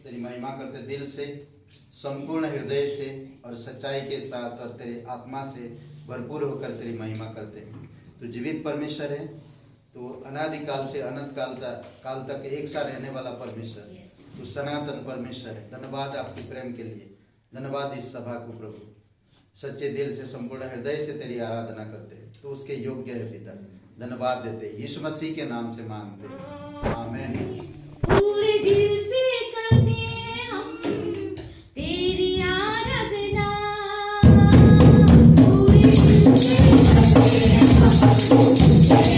तेरी महिमा करते दिल से, संपूर्ण हृदय से और सच्चाई के साथ और तेरे आत्मा से भरपूर होकर तेरी महिमा करते हैं। तो जीवित परमेश्वर है, तो अनादिकाल से अनंत काल तक एक सा रहने वाला परमेश्वर, तो सनातन परमेश्वर है। धन्यवाद आपके प्रेम के लिए, धन्यवाद इस सभा को प्रभु। सच्चे दिल से संपूर्ण हृदय से तेरी आराधना करते हैं, तो उसके योग्य है पिता। धन्यवाद देते यीशु मसीह के नाम से मांगते हैं, आमीन। पूरे दिल से करते हैं हम तेरी आराधना, पूरे दिल से करते हैं हम तेरी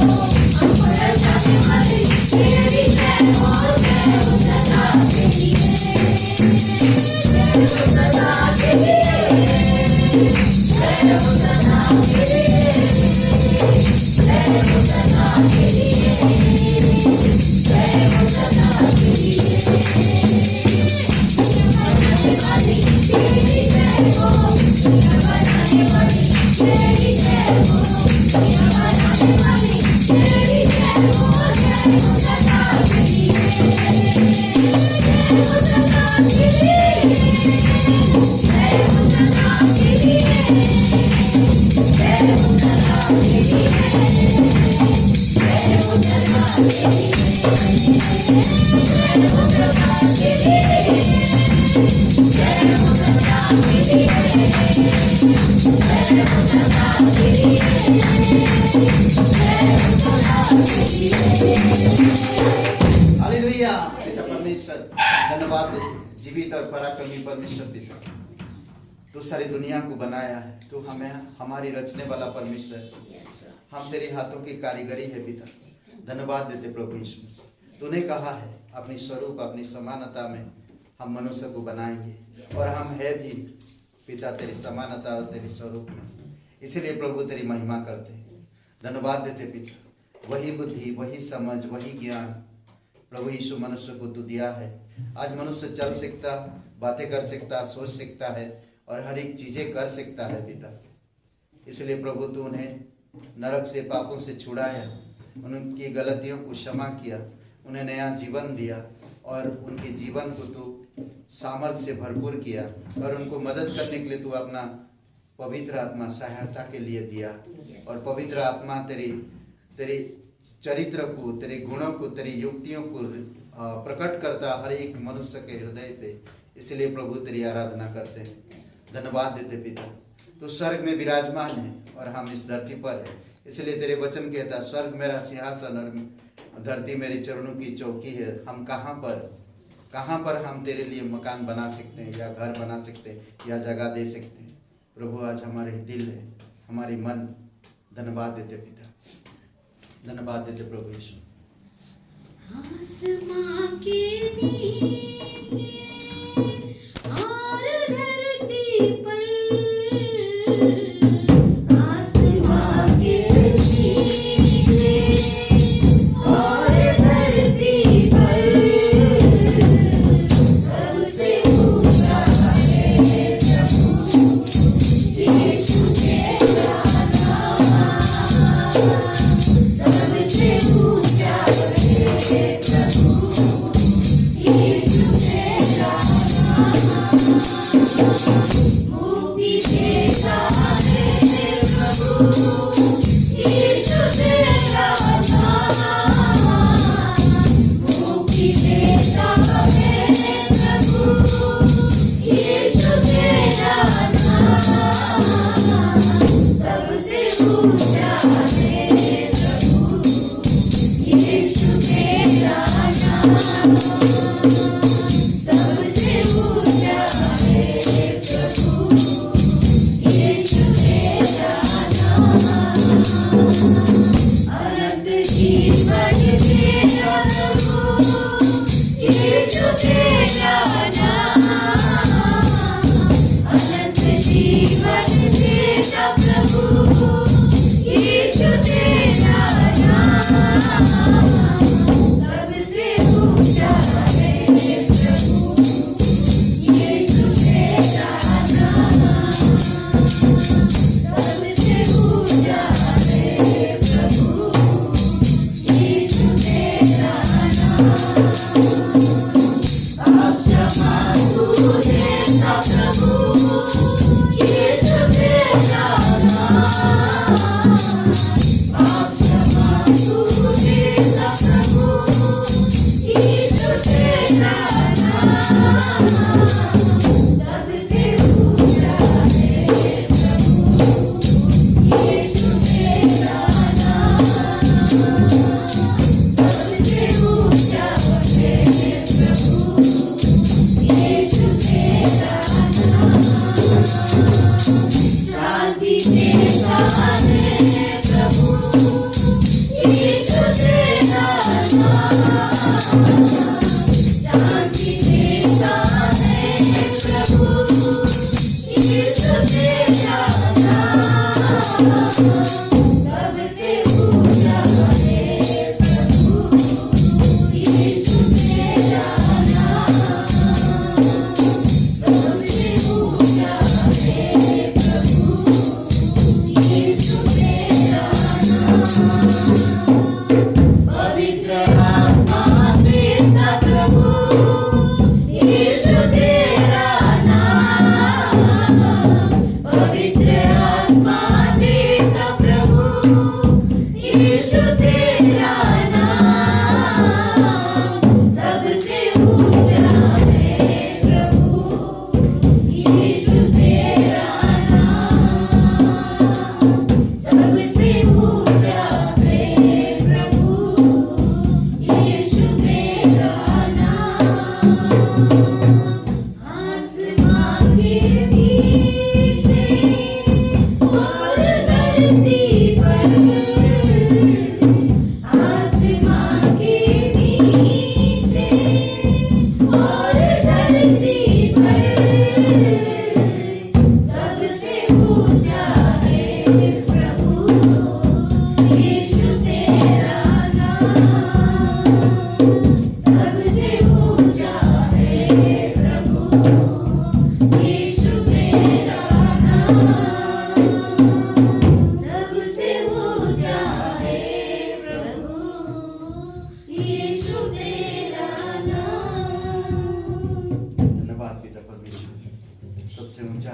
Thank you. हालेलुया। पिता परमेश्वर धन्यवाद देते, जीवित और पराक्रमी परमेश्वर पिता, तू सारी दुनिया को बनाया है, तू हमें हमारी रचने वाला परमेश्वर है, हम तेरे हाथों की कारीगरी है पिता। धन्यवाद देते प्रभु यीशु, तूने कहा है अपनी स्वरूप अपनी समानता में हम मनुष्य को बनाएंगे और हम है भी पिता तेरी समानता और तेरे स्वरूप में, इसीलिए प्रभु तेरी महिमा करते हैं। धन्यवाद देते पिता, वही बुद्धि वही समझ वही ज्ञान प्रभु यीशु मनुष्य को तू दिया है। आज मनुष्य चल सकता, बातें कर सकता, सोच सकता है और हर एक चीजें कर सकता है पिता। इसलिए प्रभु तू उन्हें नरक से पापों से छुड़ाया, उनकी गलतियों को क्षमा किया, उन्हें नया जीवन दिया और उनके जीवन को तू सामर्थ्य से भरपूर किया और उनको मदद करने के लिए तू अपना पवित्र आत्मा सहायता के लिए दिया। और पवित्र आत्मा तेरे चरित्र को, तेरे गुणों को, तेरी युक्तियों को प्रकट करता हर एक मनुष्य के हृदय पे। इसलिए प्रभु तेरी आराधना करते हैं, धन्यवाद देते पिता। तो स्वर्ग में विराजमान है और हम इस धरती पर है, इसलिए तेरे वचन कहता स्वर्ग मेरा सिंहासन और धरती मेरे चरणों की चौकी है। हम कहाँ पर हम तेरे लिए मकान बना सकते हैं या घर बना सकते हैं या जगह दे सकते हैं। प्रभु आज हमारे दिल है, हमारी मन, धन्यवाद देते पिता, धन्यवाद देते प्रभु यीशु। आसमां के नीचे और धरती पर, आसमां के नीचे और धरती पर सबसे ऊंचा है प्रभु यीशु तेरा नाम, सबसे ऊंचा है प्रभु यीशु तेरा नाम, मुक्ति देता है प्रभु यीशु तेरा नाम, मुक्ति देता है प्रभु यीशु तेरा नाम, सबसे ऊंचा है प्रभु यीशु तेरा नाम, सबसे ऊंचा है प्रभु यीशु तेरा नाम, अनंत जीवन देता प्रभु यीशु तेरा नाम, अनंत जीवन देता प्रभु यीशु तेरा नाम, सबसे ऊंचा है प्रभु यीशु तेरा नाम, सबसे ऊंचा है प्रभु यीशु तेरा नाम, आप क्षमा तू देता प्रभु यीशु तेरा नाम, आप क्षमा तू देता प्रभु यीशु तेरा नाम, सबसे ऊंचा है प्रभु यीशु तेरा नाम, सबसे ऊंचा है प्रभु यीशु तेरा नाम, शांति देता है प्रभु यीशु तेरा नाम, शांति देता है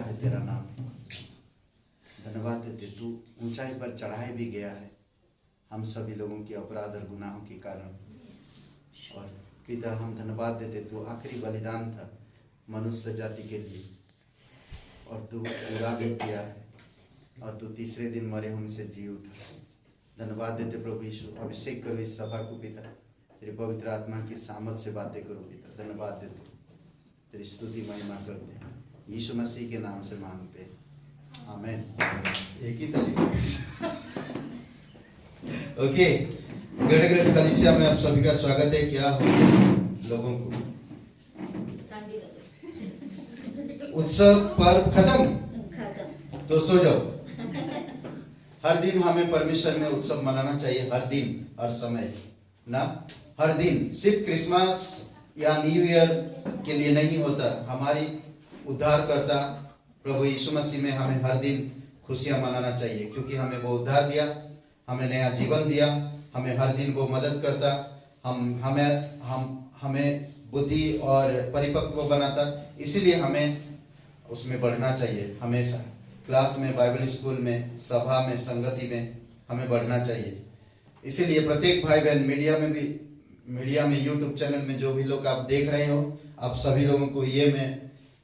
है तेरा नाम। धन्यवाद देते तू ऊंचाई पर चढ़ाए भी गया है हम सभी लोगों के अपराध और गुनाहों के कारण। और पिता हम धन्यवाद देते तू आखिरी बलिदान था मनुष्य जाति के लिए और तू पूरा भी किया है और तू तीसरे दिन मरे हमसे जी उठा। धन्यवाद देते प्रभु यीशु। अभिषेक करो इस सभा को पिता, तेरे पवित्र आत्मा की सामर्थ से बातें करो पिता। धन्यवाद देते, तेरी स्तुति महिमा करते हैं, यीशु मसीह के नाम से मांगते हैं, आमीन। एक ही तरीके ओके। ग्रेट ग्रेस कलीसिया में आप सभी का स्वागत है। क्या हो लोगों को उत्सव पर्व खत्म तो सो जाओ। हर दिन हमें परमेश्वर में उत्सव मनाना चाहिए, हर दिन हर समय ना, हर दिन। सिर्फ क्रिसमस या न्यू ईयर के लिए नहीं होता। हमारी उद्धारकर्ता प्रभु यीशु मसीह में हमें हर दिन खुशियां मनाना चाहिए, क्योंकि हमें वो उद्धार दिया, हमें नया जीवन दिया, हमें हर दिन वो मदद करता, हमें बुद्धि और परिपक्व बनाता। इसीलिए हमें उसमें बढ़ना चाहिए हमेशा। क्लास में, बाइबल स्कूल में, सभा में, संगति में हमें बढ़ना चाहिए। इसीलिए प्रत्येक भाई बहन मीडिया में यूट्यूब चैनल में जो भी लोग आप देख रहे हो, आप सभी लोगों को ये मैं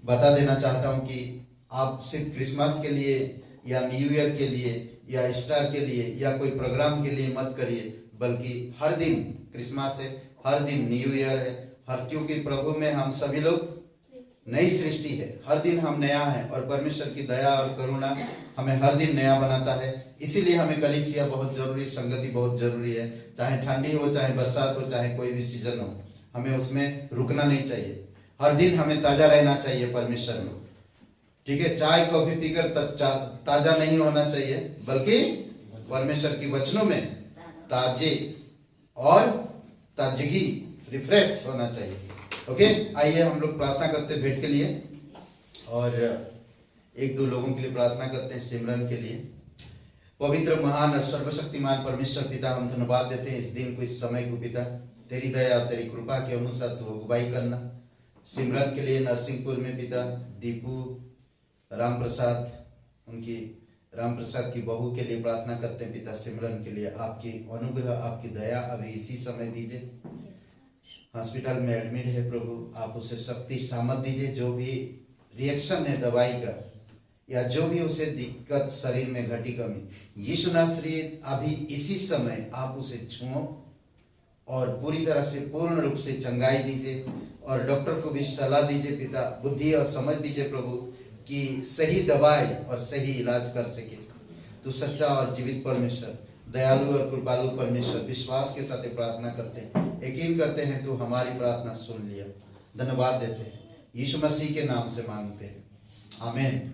बता देना चाहता हूँ कि आप सिर्फ क्रिसमस के लिए या न्यू ईयर के लिए या ईस्टर के लिए या कोई प्रोग्राम के लिए मत करिए, बल्कि हर दिन क्रिसमस है, हर दिन न्यू ईयर है, क्योंकि प्रभु में हम सभी लोग नई सृष्टि है। हर दिन हम नया है और परमेश्वर की दया और करुणा हमें हर दिन नया बनाता है। इसीलिए हमें कलीसिया बहुत जरूरी, संगति बहुत जरूरी है। चाहे ठंडी हो, चाहे बरसात हो, चाहे कोई भी सीजन हो, हमें उसमें रुकना नहीं चाहिए। हर दिन हमें ताजा रहना चाहिए परमेश्वर में, ठीक है। चाय कॉफी पीकर ताजा नहीं होना चाहिए, बल्कि परमेश्वर की वचनों में ताजे और ताजगी, रिफ्रेश होना चाहिए। ओके, आइए हम लोग प्रार्थना करते हैं भेंट के लिए और एक दो लोगों के लिए प्रार्थना करते हैं सिमरन के लिए। पवित्र, महान और सर्वशक्तिमान परमेश्वर पिता, हम धन्यवाद देते हैं इस दिन को, इस समय को पिता। तेरी दया और तेरी कृपा के अनुसार तू अगुवाई करना। सिमरन के लिए नरसिंहपुर में पिता दीपू राम प्रसाद की बहू के लिए प्रार्थना करते हैं पिता। सिमरन के लिए आपकी अनुग्रह, आपकी दया अभी इसी समय दीजिए। हॉस्पिटल में एडमिट है प्रभु, आप उसे शक्ति सामर्थ दीजिए। जो भी रिएक्शन है दवाई का या जो भी उसे दिक्कत शरीर में घटी कमी, यीशु नासरी अभी इसी समय आप उसे छुओ और पूरी तरह से पूर्ण रूप से चंगाई दीजिए। और डॉक्टर को भी सलाह दीजिए पिता, बुद्धि और समझ दीजिए प्रभु कि सही दवाई और सही इलाज कर सके। तू सच्चा और जीवित परमेश्वर, दयालु और कृपालु परमेश्वर, विश्वास के साथ प्रार्थना करते हैं, यकीन करते हैं तू हमारी प्रार्थना सुन लिया। धन्यवाद देते हैं, यीशु मसीह के नाम से मांगते हैं, आमीन।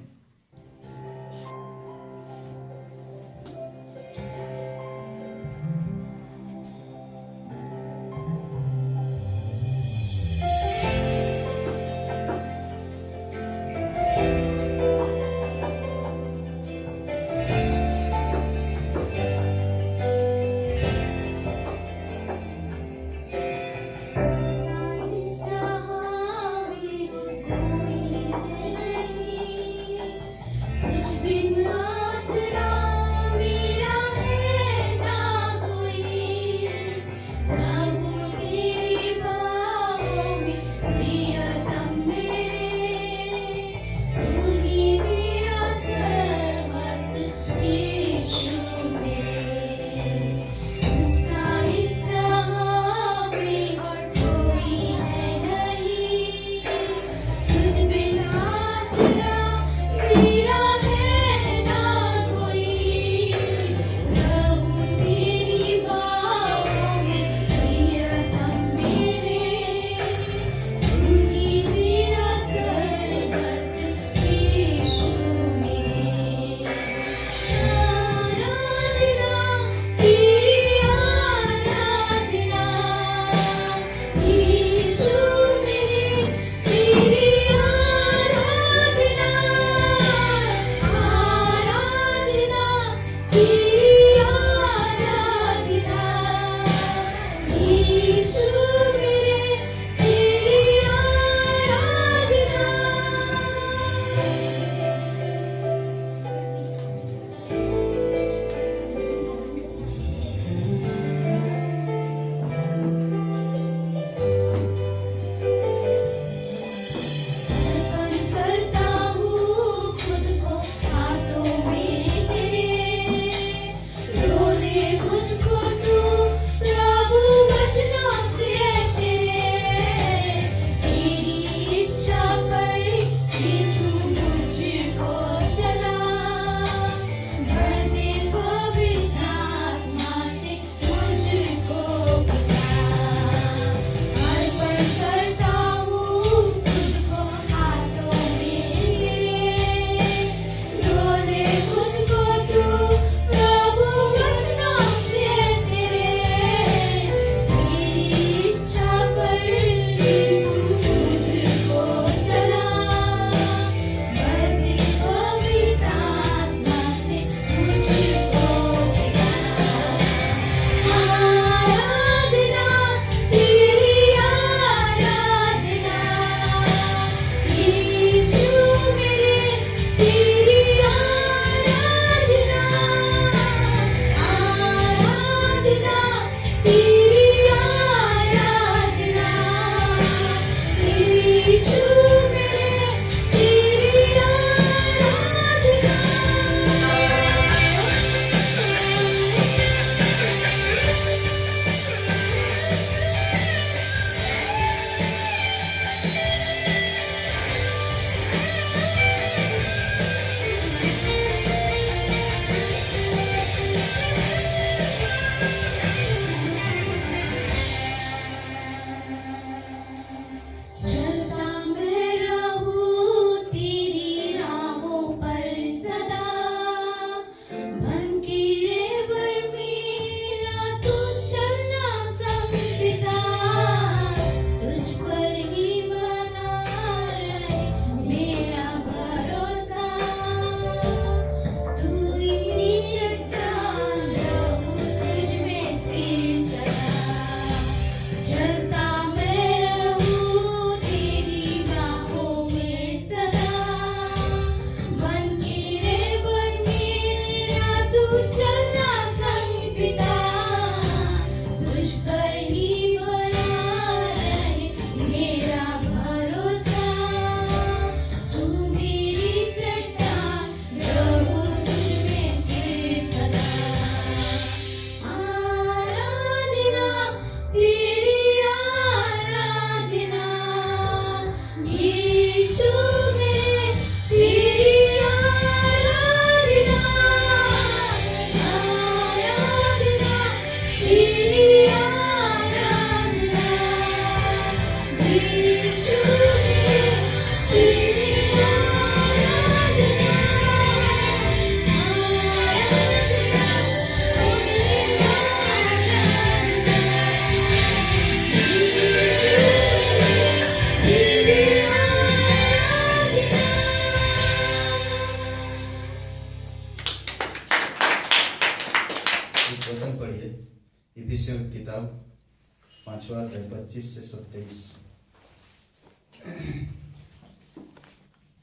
5वां अध्याय 25 से 27।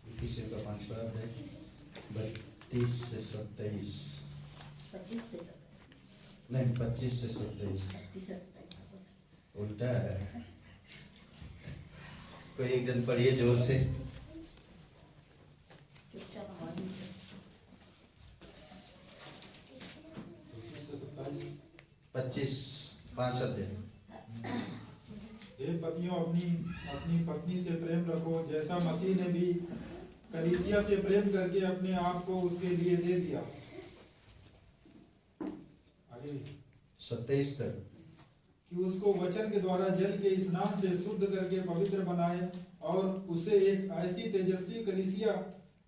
इफिसियों का 5वां अध्याय 32 से 27। 25 से नहीं, 25 से 27 उल्टा है। कोई एक जन पढ़िए जोर से। चुपचाप आवाज नहीं कर। 25 5 अध्याय। हे पतियों, अपनी अपनी पत्नी से प्रेम रखो, जैसा मसीह ने भी कलीसिया से प्रेम करके अपने आप को उसके लिए दे दिया। आगे 27 तक। कि उसको वचन के द्वारा जल के स्नान से शुद्ध करके पवित्र बनाए और उसे एक ऐसी तेजस्वी कलीसिया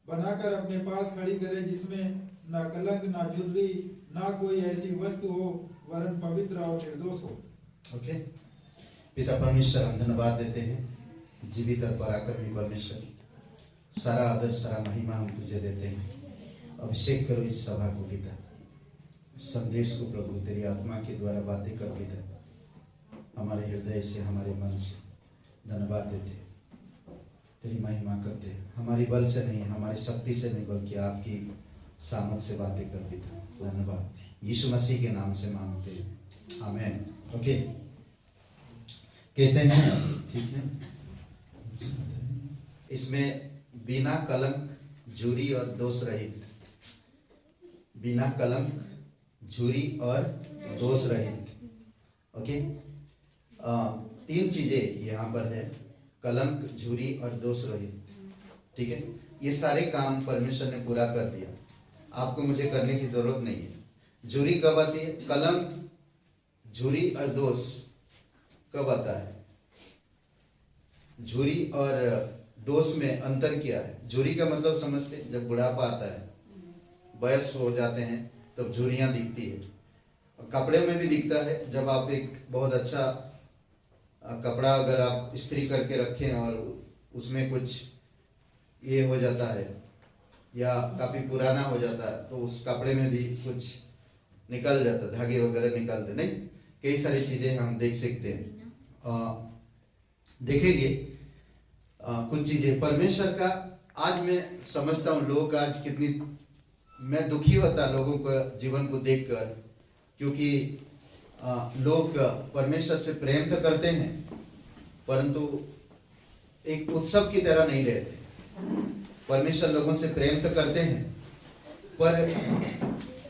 बनाकर अपने पास खड़ी करे जिसमें ना कलंक, ना झुर्री, ना कोई ऐसी वस्तु हो, वरन पवित्र और निर्दोष हो। ओके। पिता परमेश्वर, हम धन्यवाद देते हैं, जीवित और पराक्रमी परमेश्वर। सारा आदर, सारा महिमा हम तुझे देते हैं। अभिषेक करो इस सभा को पिता, संदेश को प्रभु तेरी आत्मा के द्वारा बातें कर पिता, हमारे हृदय से, हमारे मन से धन्यवाद देते हैं, तेरी महिमा करते हैं। हमारी बल से नहीं, हमारी शक्ति से नहीं, बल्कि आपकी सामर्थ से बातें कर पिता। धन्यवाद, यीशु मसीह के नाम से मांगते हैं, आमीन। ओके, कैसे हैं? ठीक है। इसमें बिना कलंक, झुरी और दोष रहित, बिना कलंक, झुरी और दोष रहित। ओके, 3 चीजें यहाँ पर है, कलंक, झुरी और दोष रहित। ठीक है, ये सारे काम परमेश्वर ने पूरा कर दिया, आपको मुझे करने की जरूरत नहीं है। झुरी कब आती है? कलंक, झुरी और दोष कब आता है? झुरी और दोष में अंतर क्या है? झुरी का मतलब समझते हैं, जब बुढ़ापा आता है, वयस्क हो जाते हैं, तब झुरियां दिखती है। कपड़े में भी दिखता है, जब आप एक बहुत अच्छा कपड़ा अगर आप इस्त्री करके रखें और उसमें कुछ ये हो जाता है या काफी पुराना हो जाता है, तो उस कपड़े में भी कुछ निकल जाता, धागे वगैरह निकलते, नहीं, कई सारी चीजें हम देख सकते हैं। देखेंगे कुछ चीजें परमेश्वर का। आज मैं समझता हूँ लोग आज कितनी, मैं दुखी होता लोगों का जीवन को देखकर, क्योंकि लोग परमेश्वर से प्रेम तो करते हैं परंतु एक उत्सव की तरह नहीं रहते। परमेश्वर लोगों से प्रेम तो करते हैं पर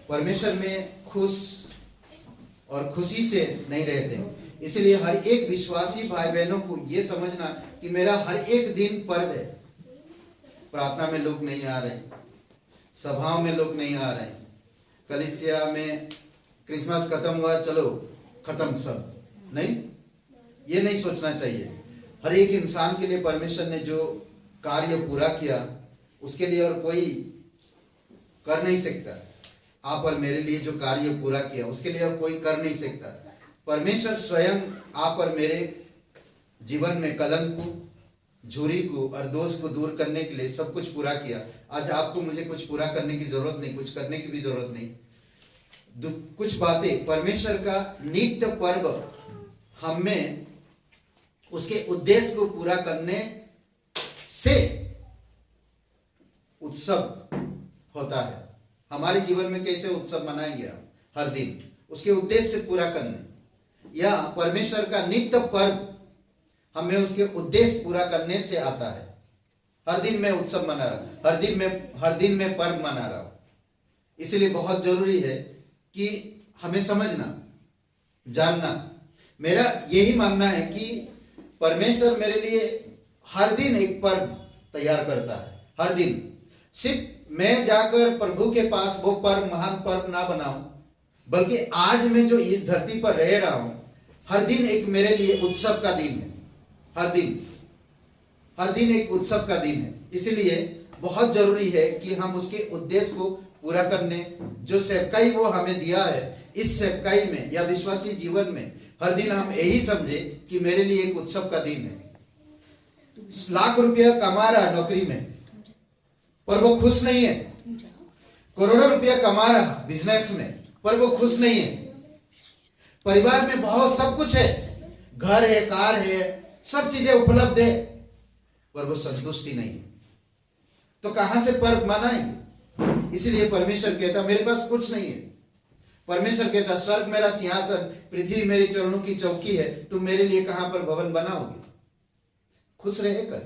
परमेश्वर में खुश और खुशी से नहीं रहते। इसलिए हर एक विश्वासी भाई बहनों को ये समझना कि मेरा हर एक दिन पर्व है। प्रार्थना में लोग नहीं आ रहे, सभाओं में लोग नहीं आ रहे, कलीसिया में क्रिसमस खत्म हुआ, चलो खत्म सब, नहीं, ये नहीं सोचना चाहिए। हर एक इंसान के लिए परमेश्वर ने जो कार्य पूरा किया उसके लिए और कोई कर नहीं सकता। आप और मेरे लिए जो कार्य पूरा किया उसके लिए और कोई कर नहीं सकता। परमेश्वर स्वयं आप और मेरे जीवन में कलंक को, झुरी को और दोष को दूर करने के लिए सब कुछ पूरा किया। आज आपको मुझे कुछ पूरा करने की जरूरत नहीं, कुछ करने की भी जरूरत नहीं। कुछ बातें परमेश्वर का नित्य पर्व हमें उसके उद्देश्य को पूरा करने से उत्सव होता है। हमारे जीवन में कैसे उत्सव मनाएंगे हम? हर दिन उसके उद्देश्य से पूरा करने, या परमेश्वर का नित्य पर्व हमें उसके उद्देश्य पूरा करने से आता है। हर दिन मैं उत्सव मना रहा हूं, हर दिन मैं पर्व मना रहा हूं। इसलिए बहुत जरूरी है कि हमें समझना, जानना। मेरा यही मानना है कि परमेश्वर मेरे लिए हर दिन एक पर्व तैयार करता है। हर दिन सिर्फ मैं जाकर प्रभु के पास वो पर्व, महान पर्व ना बनाऊं, बल्कि आज मैं जो इस धरती पर रह रहा हूं, हर दिन एक मेरे लिए उत्सव का दिन है। हर दिन एक उत्सव का दिन है। इसलिए बहुत जरूरी है कि हम उसके उद्देश्य को पूरा करने, जो सेवकाई वो हमें दिया है, इस सेवकाई में या विश्वासी जीवन में हर दिन हम यही समझे कि मेरे लिए एक उत्सव का दिन है। लाख रुपया कमा रहा नौकरी में पर वो खुश नहीं है, करोड़ों रुपया कमा रहा बिजनेस में पर वो खुश नहीं है, परिवार में बहुत सब कुछ है, घर है, कार है, सब चीजें उपलब्ध है, पर वो संतुष्टि नहीं है, तो कहां से पर्व मनाएंगे? इसलिए परमेश्वर कहता मेरे पास कुछ नहीं है। परमेश्वर कहता स्वर्ग मेरा सिंहासन, पृथ्वी मेरे चरणों की चौकी है, तुम मेरे लिए कहां पर भवन बनाओगे? खुश रहेकर,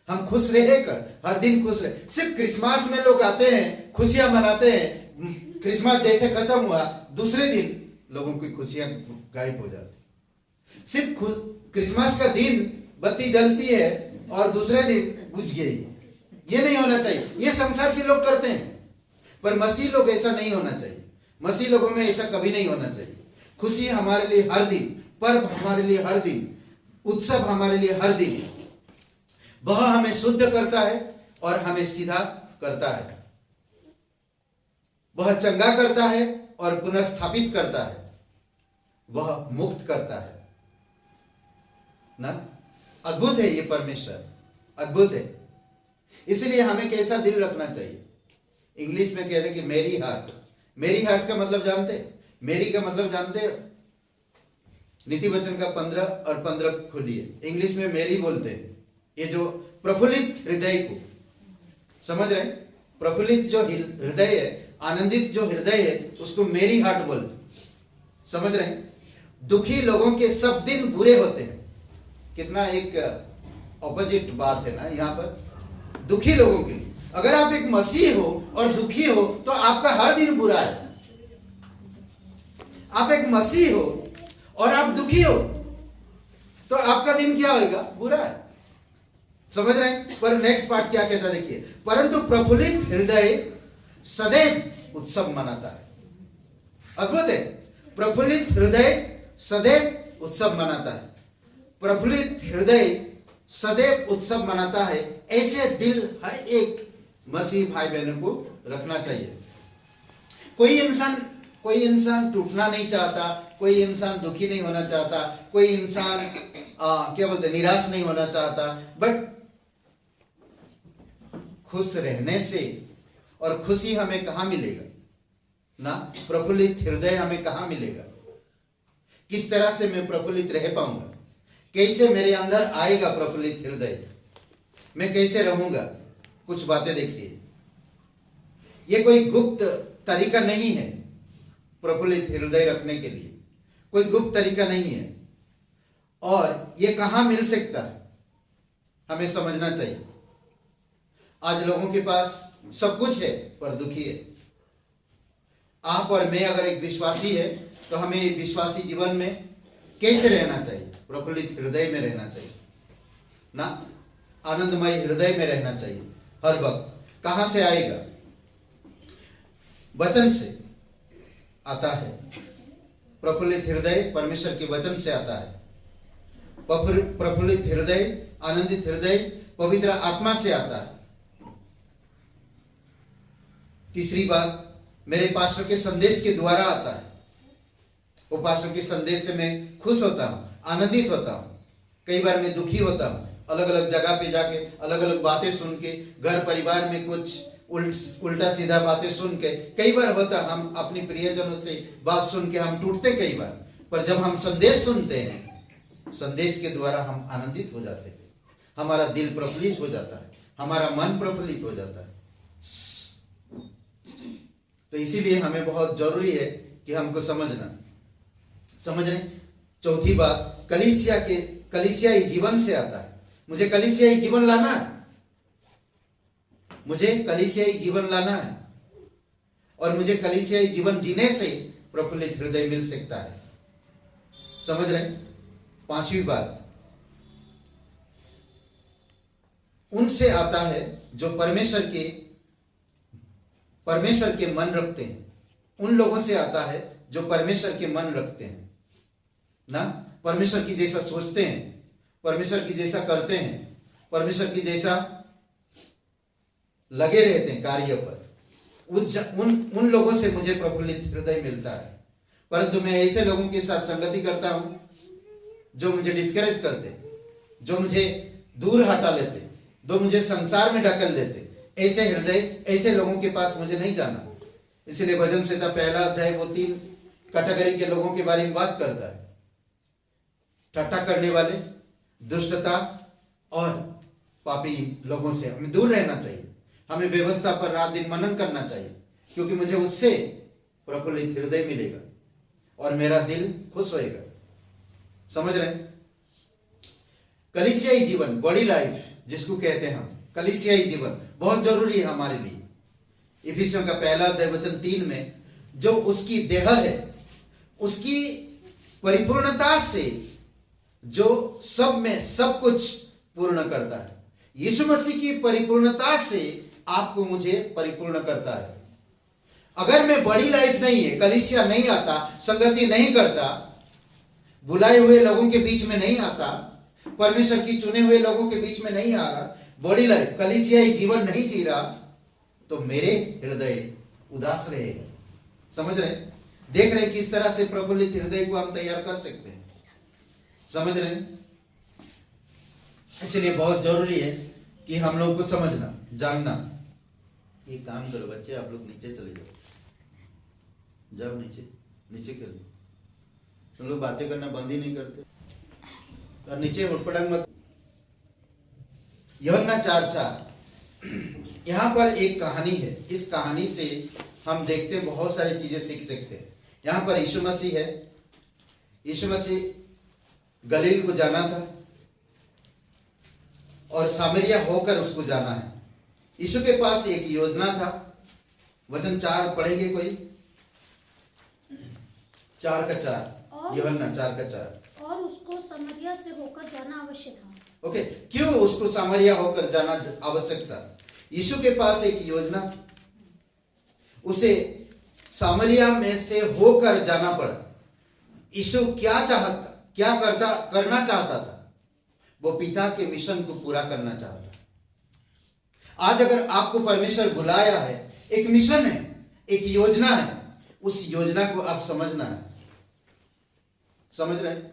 हम खुश रहेकर, हर दिन खुश रहे। सिर्फ क्रिसमस में लोग आते हैं, खुशियां मनाते हैं, क्रिसमस जैसे खत्म हुआ दूसरे दिन लोगों की खुशियां गायब हो जाती। सिर्फ क्रिसमस का दिन बत्ती जलती है और दूसरे दिन बुझ गई, ये नहीं होना चाहिए। ये संसार के लोग करते हैं, पर मसीह लोग ऐसा नहीं होना चाहिए। मसीह लोगों में ऐसा कभी नहीं होना चाहिए। खुशी हमारे लिए हर दिन, पर्व हमारे लिए हर दिन, उत्सव हमारे लिए हर दिन। वह हमें शुद्ध करता है और हमें सीधा करता है। वह चंगा करता है और पुनर्स्थापित करता है। वह मुक्त करता है ना। अद्भुत है ये परमेश्वर, अद्भुत है। इसलिए हमें कैसा दिल रखना चाहिए? इंग्लिश में कहते हैं कि मेरी हार्ट। मेरी हार्ट का मतलब जानते? मेरी का मतलब जानते? नीति वचन का 15 और 15 खोलिए। इंग्लिश में मेरी बोलते हैं। ये जो प्रफुल्लित हृदय को, समझ रहे? प्रफुल्लित जो हृदय है, आनंदित जो हृदय है, उसको मेरी हार्ट बोलते, समझ रहे? दुखी लोगों के सब दिन बुरे होते हैं। कितना एक ऑपोजिट बात है ना यहाँ पर। दुखी लोगों के लिए, अगर आप एक मसीह हो और दुखी हो तो आपका हर दिन बुरा है। आप एक मसीह हो और आप दुखी हो तो आपका दिन क्या होगा? बुरा है, समझ रहे हैं? पर नेक्स्ट पार्ट क्या कहता देखिए, परंतु प्रफुल्लित हृदय सदैव उत्सव मनाता है। अद्भुत है। प्रफुल्लित हृदय सदैव उत्सव मनाता है। प्रफुल्लित हृदय सदैव उत्सव मनाता है। ऐसे दिल हर एक मसीह भाई बहनों को रखना चाहिए। कोई इंसान टूटना नहीं चाहता, कोई इंसान दुखी नहीं होना चाहता, कोई इंसान क्या बोलते निराश नहीं होना चाहता, बट खुश रहने से, और खुशी हमें कहां मिलेगा ना? प्रफुल्लित हृदय हमें कहां मिलेगा? किस तरह से मैं प्रफुल्लित रह पाऊंगा? कैसे मेरे अंदर आएगा प्रफुल्लित हृदय? मैं कैसे रहूंगा? कुछ बातें देखिए। ये कोई गुप्त तरीका नहीं है प्रफुल्लित हृदय रखने के लिए, कोई गुप्त तरीका नहीं है। और ये कहां मिल सकता है हमें समझना चाहिए। आज लोगों के पास सब कुछ है पर दुखी है। आप और मैं अगर एक विश्वासी है तो हमें विश्वासी जीवन में कैसे रहना चाहिए? प्रफुल्लित हृदय में रहना चाहिए ना, आनंदमय हृदय में रहना चाहिए हर वक्त। कहां से आएगा? वचन से आता है। प्रफुल्लित हृदय परमेश्वर के वचन से आता है। प्रफुल्लित हृदय, आनंदित हृदय पवित्र आत्मा से आता है। तीसरी बात, मेरे पास्टर के संदेश के द्वारा आता है। वो पास्टर के संदेश से मैं खुश होता हूं, आनंदित होता हूं। कई बार मैं दुखी होता हूं, अलग अलग जगह पे जाके अलग अलग बातें सुन के, घर परिवार में कुछ उल्टा सीधा बातें सुन के, कई बार होता हम अपनी प्रियजनों से बात सुन के हम टूटते कई बार। पर जब हम संदेश सुनते हैं, संदेश के द्वारा हम आनंदित हो जाते हैं, हमारा दिल प्रफुल्लित हो जाता है, हमारा मन प्रफुल्लित हो जाता है। तो इसीलिए हमें बहुत जरूरी है कि हमको समझ रहे। चौथी बात, कलीसियाई जीवन से आता है। मुझे कलीसियाई जीवन लाना है, मुझे कलीसियाई जीवन लाना है, और मुझे कलीसियाई जीवन जीने से प्रफुल्लित हृदय मिल सकता है। समझ रहे? पांचवी बात, उनसे आता है जो परमेश्वर के मन रखते हैं। उन लोगों से आता है जो परमेश्वर के मन रखते हैं ना, परमेश्वर की जैसा सोचते हैं, परमेश्वर की जैसा करते हैं, परमेश्वर की जैसा लगे रहते हैं कार्य पर। उन लोगों से मुझे प्रफुल्लित हृदय मिलता है। परंतु मैं ऐसे लोगों के साथ संगति करता हूं जो मुझे डिस्करेज करते, जो मुझे दूर हटा लेते, जो मुझे संसार में ढकेल देते, ऐसे हृदय, ऐसे लोगों के पास मुझे नहीं जाना। इसलिए भजन संहिता 1 अध्याय वो 3 कैटेगरी के लोगों के बारे में बात करता है। ठट्ठा करने वाले, दुष्टता और पापी लोगों से हमें दूर रहना चाहिए। हमें व्यवस्था पर रात दिन मनन करना चाहिए, क्योंकि मुझे उससे प्रफुल्लित हृदय मिलेगा और मेरा दिल खुश होएगा। समझ रहे हैं? कलीसियाई जीवन, बॉडी लाइफ जिसको कहते हैं हम, कलीसियाई जीवन बहुत जरूरी है हमारे लिए। इफिसियों का पहला अध्याय वचन 3 में जो उसकी देह है, उसकी परिपूर्णता से जो सब में सब कुछ पूर्ण करता है। यीशु मसीह की परिपूर्णता से आपको मुझे परिपूर्ण करता है। अगर मैं बड़ी लाइफ नहीं है, कलीसिया नहीं आता, संगति नहीं करता, बुलाए हुए लोगों के बीच में नहीं आता, परमेश्वर की चुने हुए लोगों के बीच में नहीं आ रहा, बड़ी लाइफ कलीसियाई जीवन नहीं जी रहा, तो मेरे हृदय उदास रहेगा। समझ रहे हैं? देख रहे हैं किस तरह से प्रफुल्लित हृदय को हम तैयार कर सकते हैं। समझ रहे हैं? इसलिए बहुत जरूरी है कि हम लोग को समझना, जानना। एक काम करो बच्चे, आप लोग नीचे चले जाओ, जाओ नीचे, नीचे खेलो। तुम लोग बातें करना बंद ही नहीं करते और नीचे उठपटांग मत। यूहन्ना 4:4 यहाँ पर एक कहानी है। इस कहानी से हम देखते हैं बहुत सारी चीजें सीख सकते हैं। यहाँ पर यीशु मसीह है। यीशु मसीह गलील को जाना था और सामरिया होकर उसको जाना है। यीशु के पास एक योजना था। वचन 4 पढ़ेंगे कोई? 4:4, यूहन्ना 4:4। और उसको सामरिया से होकर जाना अवश्य था। ओके, क्यों उसको सामरिया होकर जाना आवश्यक था? यीशु के पास एक योजना, उसे सामरिया में से होकर जाना पड़ा। यीशु क्या करना चाहता था? वो पिता के मिशन को पूरा करना चाहता। आज अगर आपको परमेश्वर बुलाया है, एक मिशन है, एक योजना है, उस योजना को आप समझना है। समझ रहे हैं?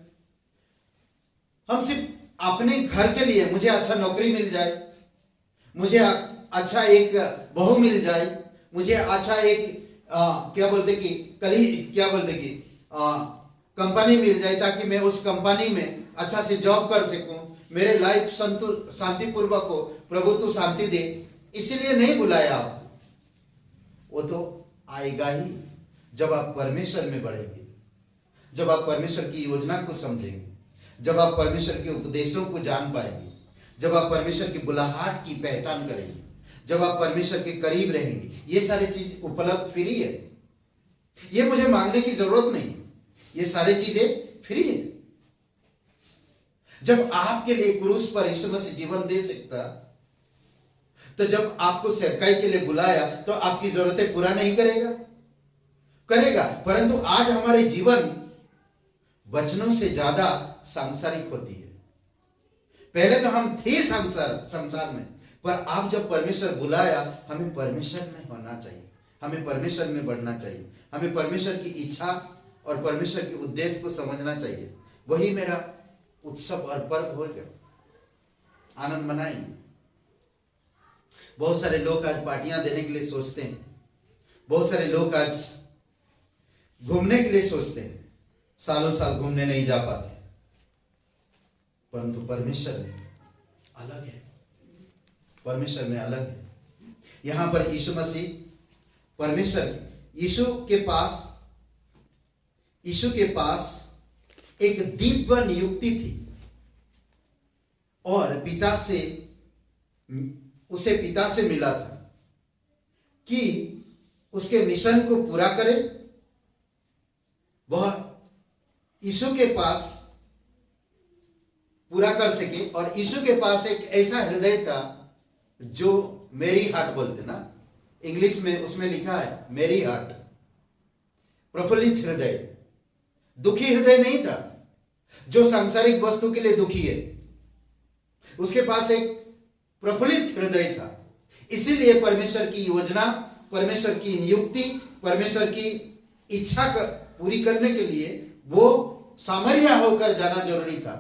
हम सिर्फ अपने घर के लिए, मुझे अच्छा नौकरी मिल जाए, मुझे अच्छा एक बहू मिल जाए, मुझे अच्छा एक कंपनी मिल जाए ताकि मैं उस कंपनी में अच्छा से जॉब कर सकूं, मेरे लाइफ शांतिपूर्वक हो, प्रभु तो शांति दे, इसीलिए नहीं बुलाया आप। वो तो आएगा ही जब आप परमेश्वर में बढ़ेंगे, जब आप परमेश्वर की योजना को समझेंगे, जब आप परमेश्वर के उपदेशों को जान पाएंगे, जब आप परमेश्वर की बुलाहट की पहचान करेंगे, जब आप परमेश्वर के करीब रहेंगे। ये सारी चीज उपलब्ध फ्री है, ये मुझे मांगने की जरूरत नहीं, ये सारी चीजें फ्री है। जब आपके लिए क्रूस पर यीशु मसीह जीवन दे सकता, तो जब आपको सेवकाई के लिए बुलाया तो आपकी जरूरतें पूरा नहीं करेगा। परंतु आज हमारे जीवन वचनों से ज्यादा सांसारिक होती है। पहले तो हम थे संसार में, पर आप जब परमेश्वर बुलाया, हमें परमेश्वर में होना चाहिए, हमें परमेश्वर में बढ़ना चाहिए, हमें परमेश्वर की इच्छा और परमेश्वर के उद्देश्य को समझना चाहिए। वही मेरा उत्सव और पर्व हो गया, आनंद मनाएंगे। बहुत सारे लोग आज पार्टियां देने के लिए सोचते हैं, बहुत सारे लोग आज घूमने के लिए सोचते हैं, सालों साल घूमने नहीं जा पाते। परंतु परमेश्वर में अलग है, परमेश्वर में अलग है। यहां पर यीशु मसीह परमेश्वर, यीशु के पास एक दिव्य नियुक्ति थी और उसे पिता से मिला था कि उसके मिशन को पूरा करे। वह यीशु के पास पूरा कर सके, और यीशु के पास एक ऐसा हृदय था जो मेरी हार्ट बोलते ना, इंग्लिश में उसमें लिखा है मेरी हार्ट, प्रफुल्लित हृदय, दुखी हृदय नहीं था जो सांसारिक वस्तु के लिए दुखी है। उसके पास एक प्रफुल्लित हृदय था। इसीलिए परमेश्वर की योजना, परमेश्वर की नियुक्ति, परमेश्वर की इच्छा पूरी करने के लिए वो सामरिया होकर जाना जरूरी था।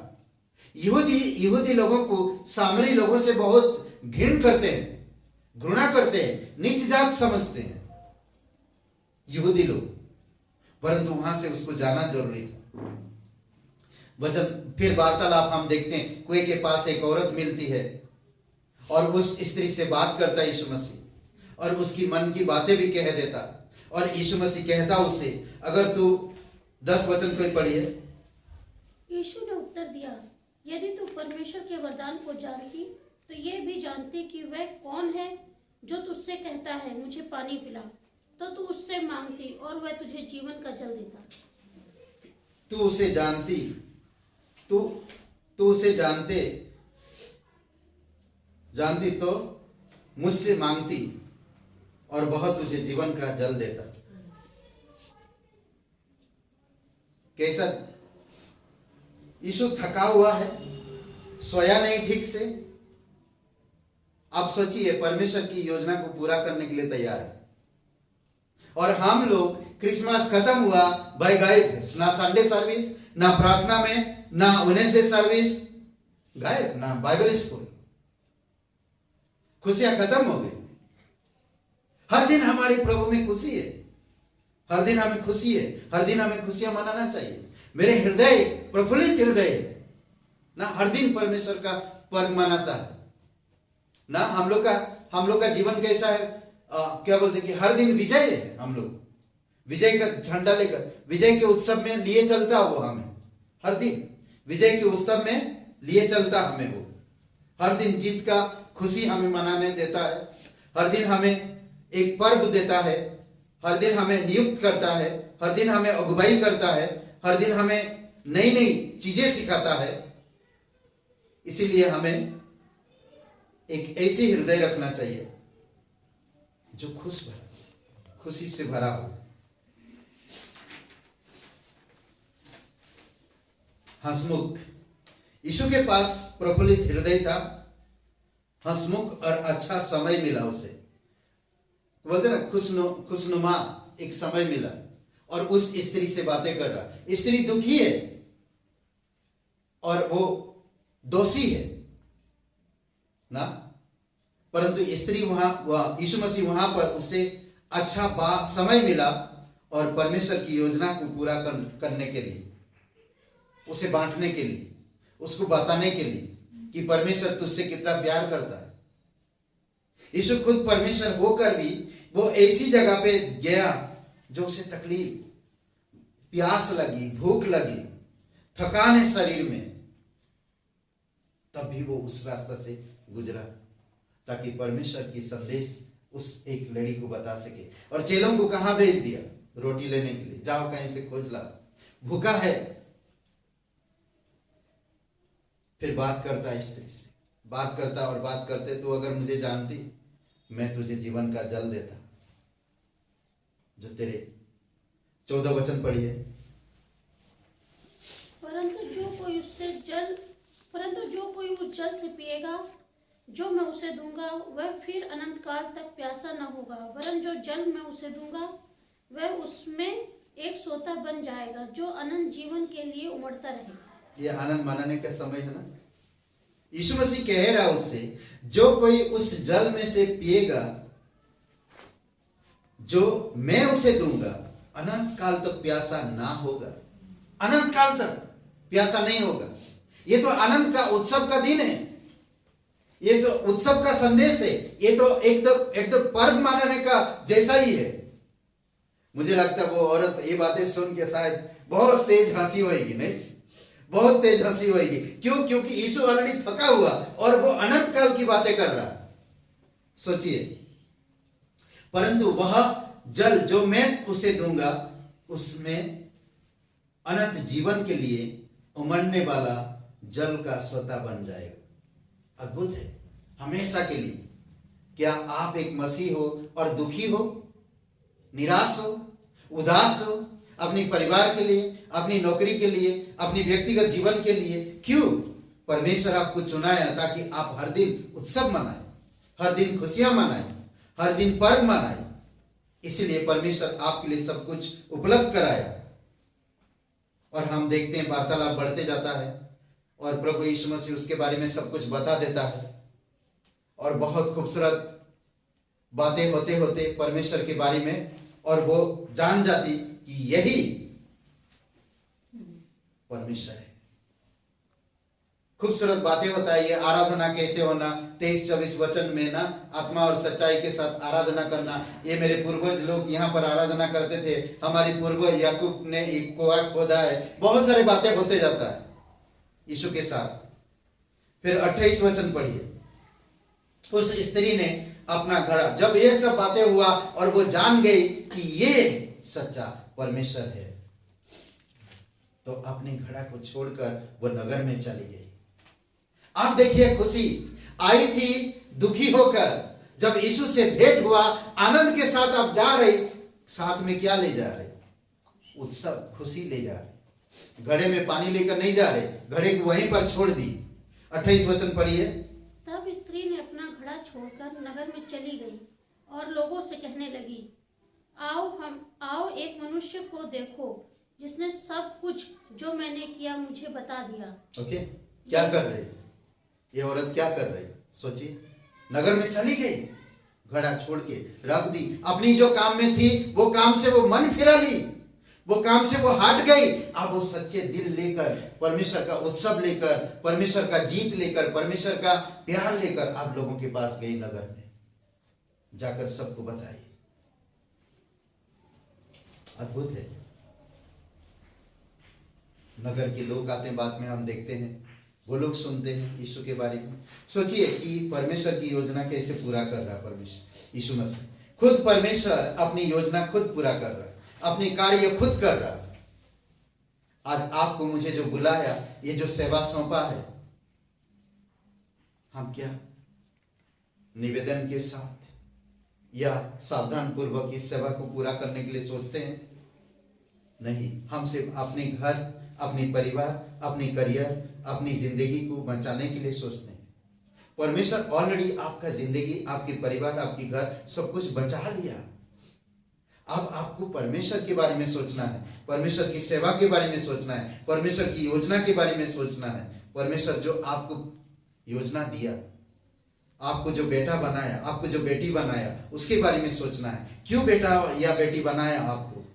यहूदी लोगों को सामरी लोगों से बहुत घृणा करते हैं, नीच जात समझते हैं यहूदी लोग, परंतु वहां से उसको जाना जरूरी था। वचन फिर वार्तालाप हम देखते हैं, कुएं के पास एक औरत मिलती है और उस स्त्री से बात करता है यीशु मसीह, और उसकी मन की बातें भी कह देता। और यीशु मसीह कहता उसे, अगर तू 10 वचन कोई पढ़िए। यीशु ने उत्तर दिया, यदि तू परमेश्वर के वरदान को जानती तो ये भी जानती कि वह कौन है जो तुझसे कहता है मुझे पानी पिला, तो तू उससे मांगती और वह तुझे जीवन का जल देता। तू उसे जानती, तू उसे जानती तो मुझसे मांगती और वह तुझे जीवन का जल देता। कैसा यीशु थका हुआ है, सोया नहीं ठीक से। आप सोचिए, परमेश्वर की योजना को पूरा करने के लिए तैयार है, और हम लोग क्रिसमस खत्म हुआ, भाई गायब, ना संडे सर्विस, ना प्रार्थना में, ना वेडनेसडे सर्विस, गायब, ना बाइबल स्कूल। खुशियां खत्म हो गई। हर दिन हमारे प्रभु में खुशी है, हर दिन हमें खुशी है, हर दिन हमें खुशियां मनाना चाहिए। मेरे हृदय प्रफुल्लित हृदय ना हर दिन परमेश्वर का पर्व मनाता है ना। हम लोग का जीवन कैसा है, क्या बोलते कि हर दिन विजय है। हम लोग विजय का झंडा लेकर विजय के उत्सव में लिए चलता वो हमें, हर दिन विजय के उत्सव में लिए चलता हमें वो। हर दिन जीत का खुशी हमें मनाने देता है, हर दिन हमें एक पर्व देता है, हर दिन हमें नियुक्त करता है, हर दिन हमें अगुवाई करता है, हर दिन हमें नई नई चीजें सिखाता है। इसीलिए हमें एक ऐसी हृदय रखना चाहिए जो खुशी से भरा हो। हंसमुख, यीशु के पास प्रफुल्लित हृदय था, हंसमुख और अच्छा समय मिला उसे। बोलते ना खुशनुमा एक समय मिला, और उस स्त्री से बातें कर रहा। स्त्री दुखी है और वो दोषी है ना, परंतु स्त्री वहां यीशु मसीह वहां पर उसे अच्छा समय मिला, और परमेश्वर की योजना को पूरा करने के लिए, उसे बांटने के लिए, उसको बताने के लिए कि परमेश्वर तुझसे कितना प्यार करता है। यीशु खुद परमेश्वर होकर भी वो ऐसी जगह पे गया जो उसे तकलीफ, प्यास लगी, भूख लगी, थकान है शरीर में, तब भी वो उस रास्ता से गुजरा ताकि परमेश्वर की संदेश उस एक लड़ी को बता सके। और चेलों को कहां भेज दिया? रोटी लेने के लिए, जाओ कहीं से खोज ला, भूखा है। फिर बात करता है स्त्री से, बात करता और बात करते, तो अगर मुझे जानती मैं तुझे जीवन का जल देता। जो तेरे 14 वचन पढ़िए। परंतु जो कोई उस जल से पिएगा जो मैं उसे दूंगा, वह फिर अनंत काल तक प्यासा न होगा, वरन जो जल मैं उसे दूंगा वह उसमें एक सोता बन जाएगा जो अनंत जीवन के लिए उमड़ता रहेगा। ये आनंद मनाने का समय है ना। यीशु मसीह कह रहा है उससे, जो कोई उस जल में से पिएगा जो मैं उसे दूंगा, अनंत काल तक प्यासा ना होगा, अनंत काल तक प्यासा नहीं होगा। ये तो आनंद का उत्सव का दिन है, ये तो उत्सव का संदेश है, ये तो एकदम पर्व मनाने का जैसा ही है। मुझे लगता है वो औरत ये बातें सुन के शायद बहुत तेज हंसी होगी, नहीं, बहुत तेज हंसी होगी। क्यों? क्योंकि यीशु ऑलरेडी थका हुआ और वो अनंत काल की बातें कर रहा। सोचिए, परंतु वह जल जो मैं उसे दूंगा उसमें अनंत जीवन के लिए उमड़ने वाला जल का स्वतः बन जाएगा। अद्भुत है, हमेशा के लिए। क्या आप एक मसीह हो और दुखी हो, निराश हो, उदास हो, अपने परिवार के लिए, अपनी नौकरी के लिए, अपनी व्यक्तिगत जीवन के लिए? क्यों? परमेश्वर आपको चुनाया ताकि आप हर दिन उत्सव मनाएं, हर दिन खुशियां मनाएं, हर दिन पर्व मनाएं। इसीलिए परमेश्वर आपके लिए सब कुछ उपलब्ध कराया। और हम देखते हैं वार्तालाप बढ़ते जाता है और प्रभु यीशु मसीह उसके बारे में सब कुछ बता देता है, और बहुत खूबसूरत बातें होते होते परमेश्वर के बारे में, और वो जान जाती कि यही परमेश्वर है, खूबसूरत बातें होता है। ये आराधना कैसे होना, 23-24 वचन में ना आत्मा और सच्चाई के साथ आराधना करना, ये मेरे पूर्वज लोग यहाँ पर आराधना करते थे, हमारे पूर्वज याकूब ने एक कुआं खोदा है, बहुत सारी बातें होते जाता है यीशु के साथ। फिर 28 वचन पढ़िए। उस स्त्री ने अपना घड़ा, जब ये सब बातें हुआ और वो जान गई कि ये सच्चा परमेश्वर है, तो अपने घड़ा को छोड़कर वो नगर में चली गई। आप देखिए, खुशी आई थी दुखी होकर, जब यीशु से भेंट हुआ आनंद के साथ आप जा रही, साथ में क्या ले जा रहे? उत्सव, खुशी ले जा रहे। घड़े में पानी लेकर नहीं जा रहे, घड़े को वहीं पर छोड़ दी। 28 वचन पढ़िए। तब स्त्री ने अपना घड़ा छोड़कर नगर में चली गई और लोगों से कहने लगी, आओ एक मनुष्य को देखो जिसने सब कुछ जो मैंने किया मुझे बता दिया। ओके, क्या कर रहे? ये औरत क्या कर रही? सोचिए, नगर में चली गई, घड़ा छोड़ के रख दी, अपनी जो काम में थी वो काम से वो मन फिरा ली, वो काम से वो हट गई। अब वो सच्चे दिल लेकर, परमेश्वर का उत्सव लेकर, परमेश्वर का जीत लेकर, परमेश्वर का प्यार लेकर आप लोगों के पास गई, नगर में जाकर सबको बताई। अद्भुत है। नगर के लोग आते हैं, बाद में हम देखते हैं वो लोग सुनते हैं यीशु के बारे में। सोचिए कि परमेश्वर की योजना कैसे पूरा कर रहा है परमेश्वर यीशु मसीह। खुद परमेश्वर अपनी योजना खुद पूरा कर रहा है, अपनी कार्य खुद कर रहा है। आज आपको मुझे जो बुलाया, ये जो सेवा सौंपा है, हम क्या निवेदन के साथ या सावधान पूर्वक इस सेवा को पूरा करने के लिए सोचते हैं? नहीं, हम सिर्फ अपने घर, अपनी परिवार, अपनी करियर, अपनी जिंदगी को बचाने के लिए सोचते हैं। परमेश्वर ऑलरेडी आपका जिंदगी, आपके परिवार, आपकी घर सब कुछ बचा लिया। अब आपको परमेश्वर के बारे में सोचना है, परमेश्वर की सेवा के बारे में सोचना है, परमेश्वर की योजना के बारे में सोचना है। परमेश्वर जो आपको योजना दिया, आपको जो बेटा बनाया, आपको जो बेटी बनाया, उसके बारे में सोचना है। क्यों बेटा या बेटी बनाया आपको?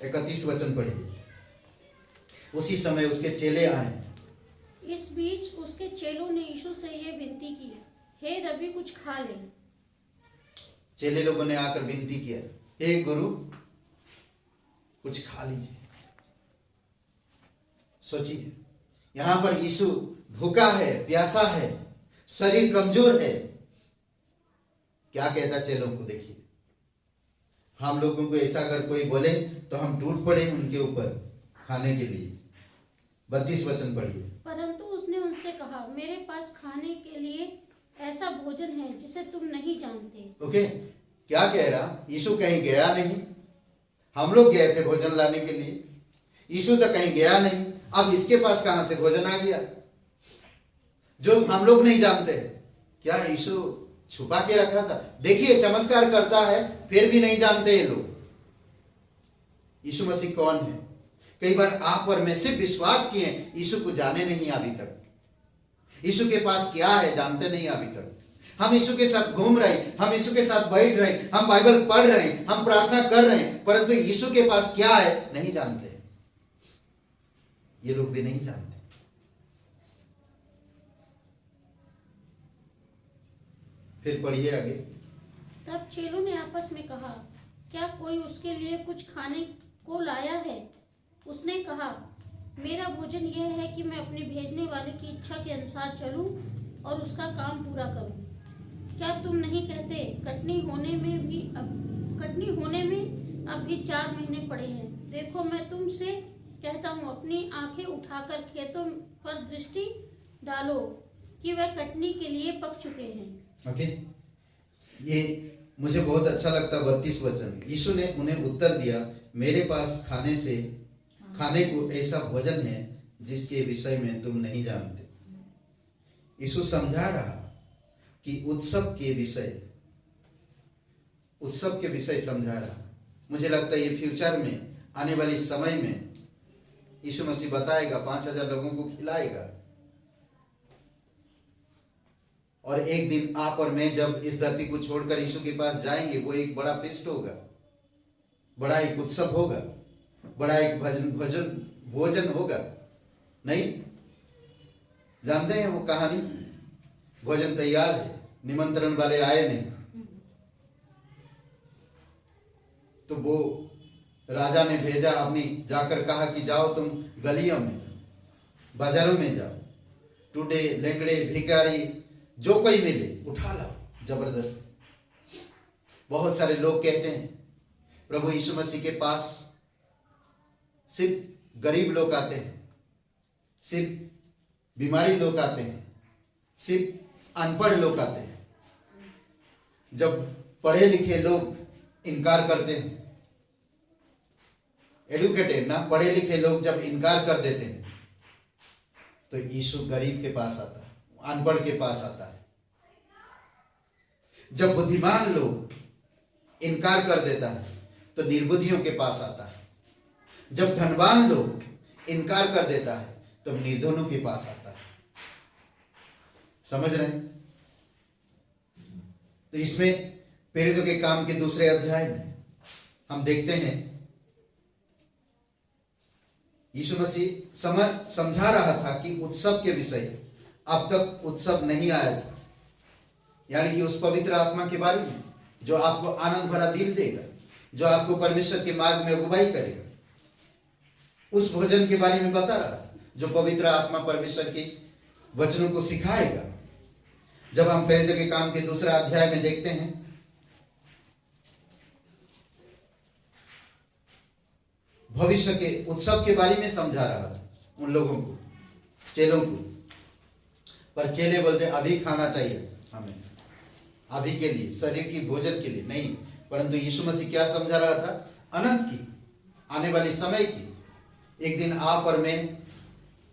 31 वचन पढ़िए। उसी समय उसके चेले आए। इस बीच उसके चेलों ने यीशु से यह विनती की, हे रबी, कुछ खा ले। चेले लोगों ने आकर विनती किया, हे गुरु, कुछ खा लीजिए। सोचिए, यहां पर यीशु भूखा है, प्यासा है, शरीर कमजोर है। क्या कहता चेलों को? देखिए, हम लोगों को ऐसा अगर कोई बोले तो हम टूट पड़े उनके ऊपर खाने के लिए। 32 वचन पढ़िए। परंतु उसने उनसे कहा, मेरे पास खाने के लिए ऐसा भोजन है जिसे तुम नहीं जानते। ओके, क्या कह रहा? यीशु कहीं गया नहीं, हम लोग गए थे भोजन लाने के लिए, यीशु तो कहीं गया नहीं। अब इसके पास कहां से भोजन आ गया जो हम लोग नहीं जानते? क्या यीशु छुपा के रखा था? देखिए, चमत्कार करता है फिर भी नहीं जानते ये लोग यीशु मसीह कौन है। कई बार आप और मैं सिर्फ विश्वास किए, यीशु को जाने नहीं अभी तक। यीशु के पास क्या है जानते नहीं अभी तक। हम यीशु के साथ घूम रहे, हम यीशु के साथ बैठ रहे, हम बाइबल पढ़ रहे, हम प्रार्थना कर रहे हैं, परंतु यीशु के पास क्या है नहीं जानते। ये लोग भी नहीं जानते। फिर पढ़िए आगे। तब चेलों ने आपस में कहा, क्या कोई उसके लिए कुछ खाने को लाया है? उसने कहा, मेरा भोजन यह है कि मैं अपने भेजने वाले की इच्छा के अनुसार चलूं और उसका काम पूरा करूं। क्या तुम नहीं कहते, कटनी होने में अभी 4 महीने पड़े हैं? देखो, मैं तुमसे कहता हूं, अपनी आंखें उठाकर खेतों पर दृष्टि डालो कि वह कटनी के लिए पक चुके हैं। ओके, ये मुझे बहुत अच्छा लगता। 32 वचन, यीशु ने उन्हें उत्तर दिया, मेरे पास खाने को ऐसा भोजन है जिसके विषय में तुम नहीं जानते। यीशु समझा रहा कि उत्सव के विषय समझा रहा। मुझे लगता है ये फ्यूचर में, आने वाले समय में यीशु मसीह बताएगा, 5000 लोगों को खिलाएगा। और एक दिन आप और मैं जब इस धरती को छोड़कर यीशु के पास जाएंगे, वो एक बड़ा फेस्ट होगा, बड़ा एक उत्सव होगा, बड़ा एक भोजन होगा। नहीं, जानते हैं वो कहानी, भोजन तैयार है, निमंत्रण वाले आए नहीं, तो वो राजा ने भेजा अपनी, जाकर कहा कि जाओ तुम गलियों में जाओ, बाजारों में जाओ, टूटे लेंगड़े भिखारी जो कोई मिले उठा लाओ जबरदस्ती। बहुत सारे लोग कहते हैं प्रभु यीशु मसीह के पास सिर्फ गरीब लोग आते हैं, सिर्फ बीमारी लोग आते हैं, सिर्फ अनपढ़ लोग आते हैं। जब पढ़े लिखे लोग इनकार करते हैं, एडुकेटेड ना पढ़े लिखे लोग जब इनकार कर देते हैं, तो यीशु गरीब के पास आता है, अनपढ़ के पास आता है। जब बुद्धिमान लोग इनकार कर देता है तो निर्बुद्धियों के पास आता है। जब धनवान लोग इनकार कर देता है तो निर्धनों के पास आता है। समझ रहे हैं? तो इसमें प्रेरितों के काम के दूसरे अध्याय में हम देखते हैं यीशु मसीह समझा रहा था कि उत्सव के विषय, अब तक उत्सव नहीं आया था, यानी कि उस पवित्र आत्मा के बारे में जो आपको आनंद भरा दिल देगा, जो आपको परमेश्वर के मार्ग में अगुवाई करेगा, उस भोजन के बारे में बता रहा था जो पवित्र आत्मा परमेश्वर के वचनों को सिखाएगा। जब हम प्रेरितों के काम के दूसरा अध्याय में देखते हैं, भविष्य के उत्सव के बारे में समझा रहा था उन लोगों को, चेलों को। पर चेले बोलते अभी खाना चाहिए हमें, अभी के लिए, शरीर की भोजन के लिए नहीं। परंतु यीशु मसीह क्या समझा रहा था? अनंत की, आने वाली समय की। एक दिन आप और मैं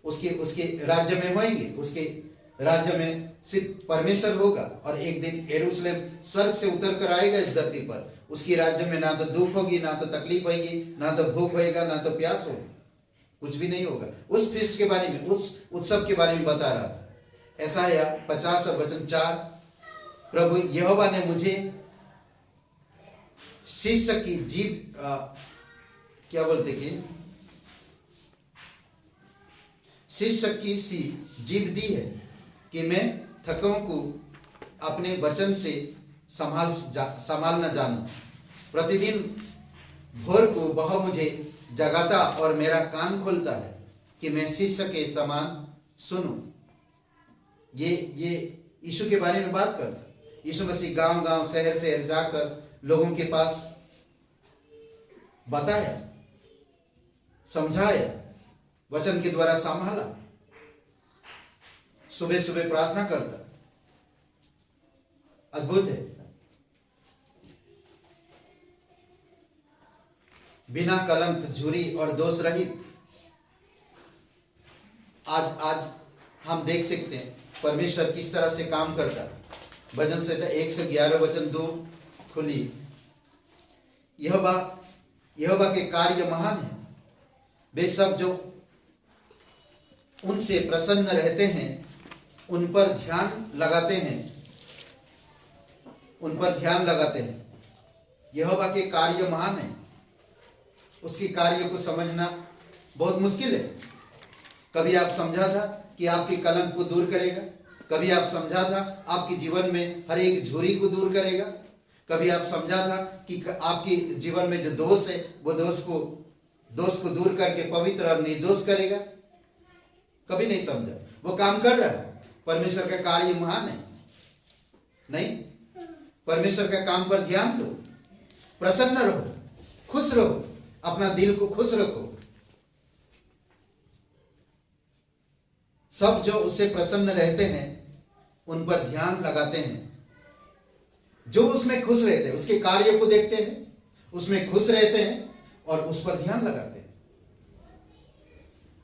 उसके राज्य में होंगे, उसके राज्य में सिर्फ परमेश्वर होगा, और एक दिन यरूशलेम स्वर्ग से उतर कर आएगा इस धरती पर। उसकी राज्य में ना तो दुख होगी, ना तो तकलीफ होगी, ना तो भूख होएगा, ना तो प्यास होगी, कुछ भी नहीं होगा। उस फीस्ट के बारे में, उस उत्सव के बारे में बता रहा था। यशायाह 50 और वचन 4, प्रभु यहोवा ने मुझे शिष्य की जीभ क्या बोलते कि शिष्य की सी जीभ दी है कि मैं थकों को अपने वचन से संभालना जानूं। प्रतिदिन भोर को वह मुझे जगाता और मेरा कान खोलता है कि मैं शिष्य के समान सुनूं। ये यीशु के बारे में बात करता। यीशु मसीह गांव गांव, शहर शहर जाकर लोगों के पास बताया, समझाया, वचन के द्वारा संभाला, सुबह सुबह प्रार्थना करता। अद्भुत है। बिना कलंक, झुरी और दोष रहित। आज हम देख सकते हैं परमेश्वर किस तरह से काम करता। भजन संहिता 111 वचन 2 खुली। यहोवा के कार्य महान है, वे सब जो उनसे प्रसन्न रहते हैं उन पर ध्यान लगाते हैं, उन पर ध्यान लगाते हैं। यहोवा के कार्य महान है। उसके कार्य को समझना बहुत मुश्किल है। कभी आप समझा था कि आपके कलंक को दूर करेगा, कभी आप समझा था आपके जीवन में हर एक झुरी को दूर करेगा, कभी आप समझा था कि आपके जीवन में जो दोष है वो दोष को दूर करके पवित्र और निर्दोष करेगा। कभी नहीं समझा। वो काम कर रहा है। परमेश्वर का कार्य महान है। नहीं, परमेश्वर का काम पर ध्यान दो, प्रसन्न रहो, खुश रहो, अपना दिल को खुश रखो। सब जो उससे प्रसन्न रहते हैं उन पर ध्यान लगाते हैं। जो उसमें खुश रहते हैं, उसके कार्य को देखते हैं, उसमें खुश रहते हैं और उस पर ध्यान लगाते हैं।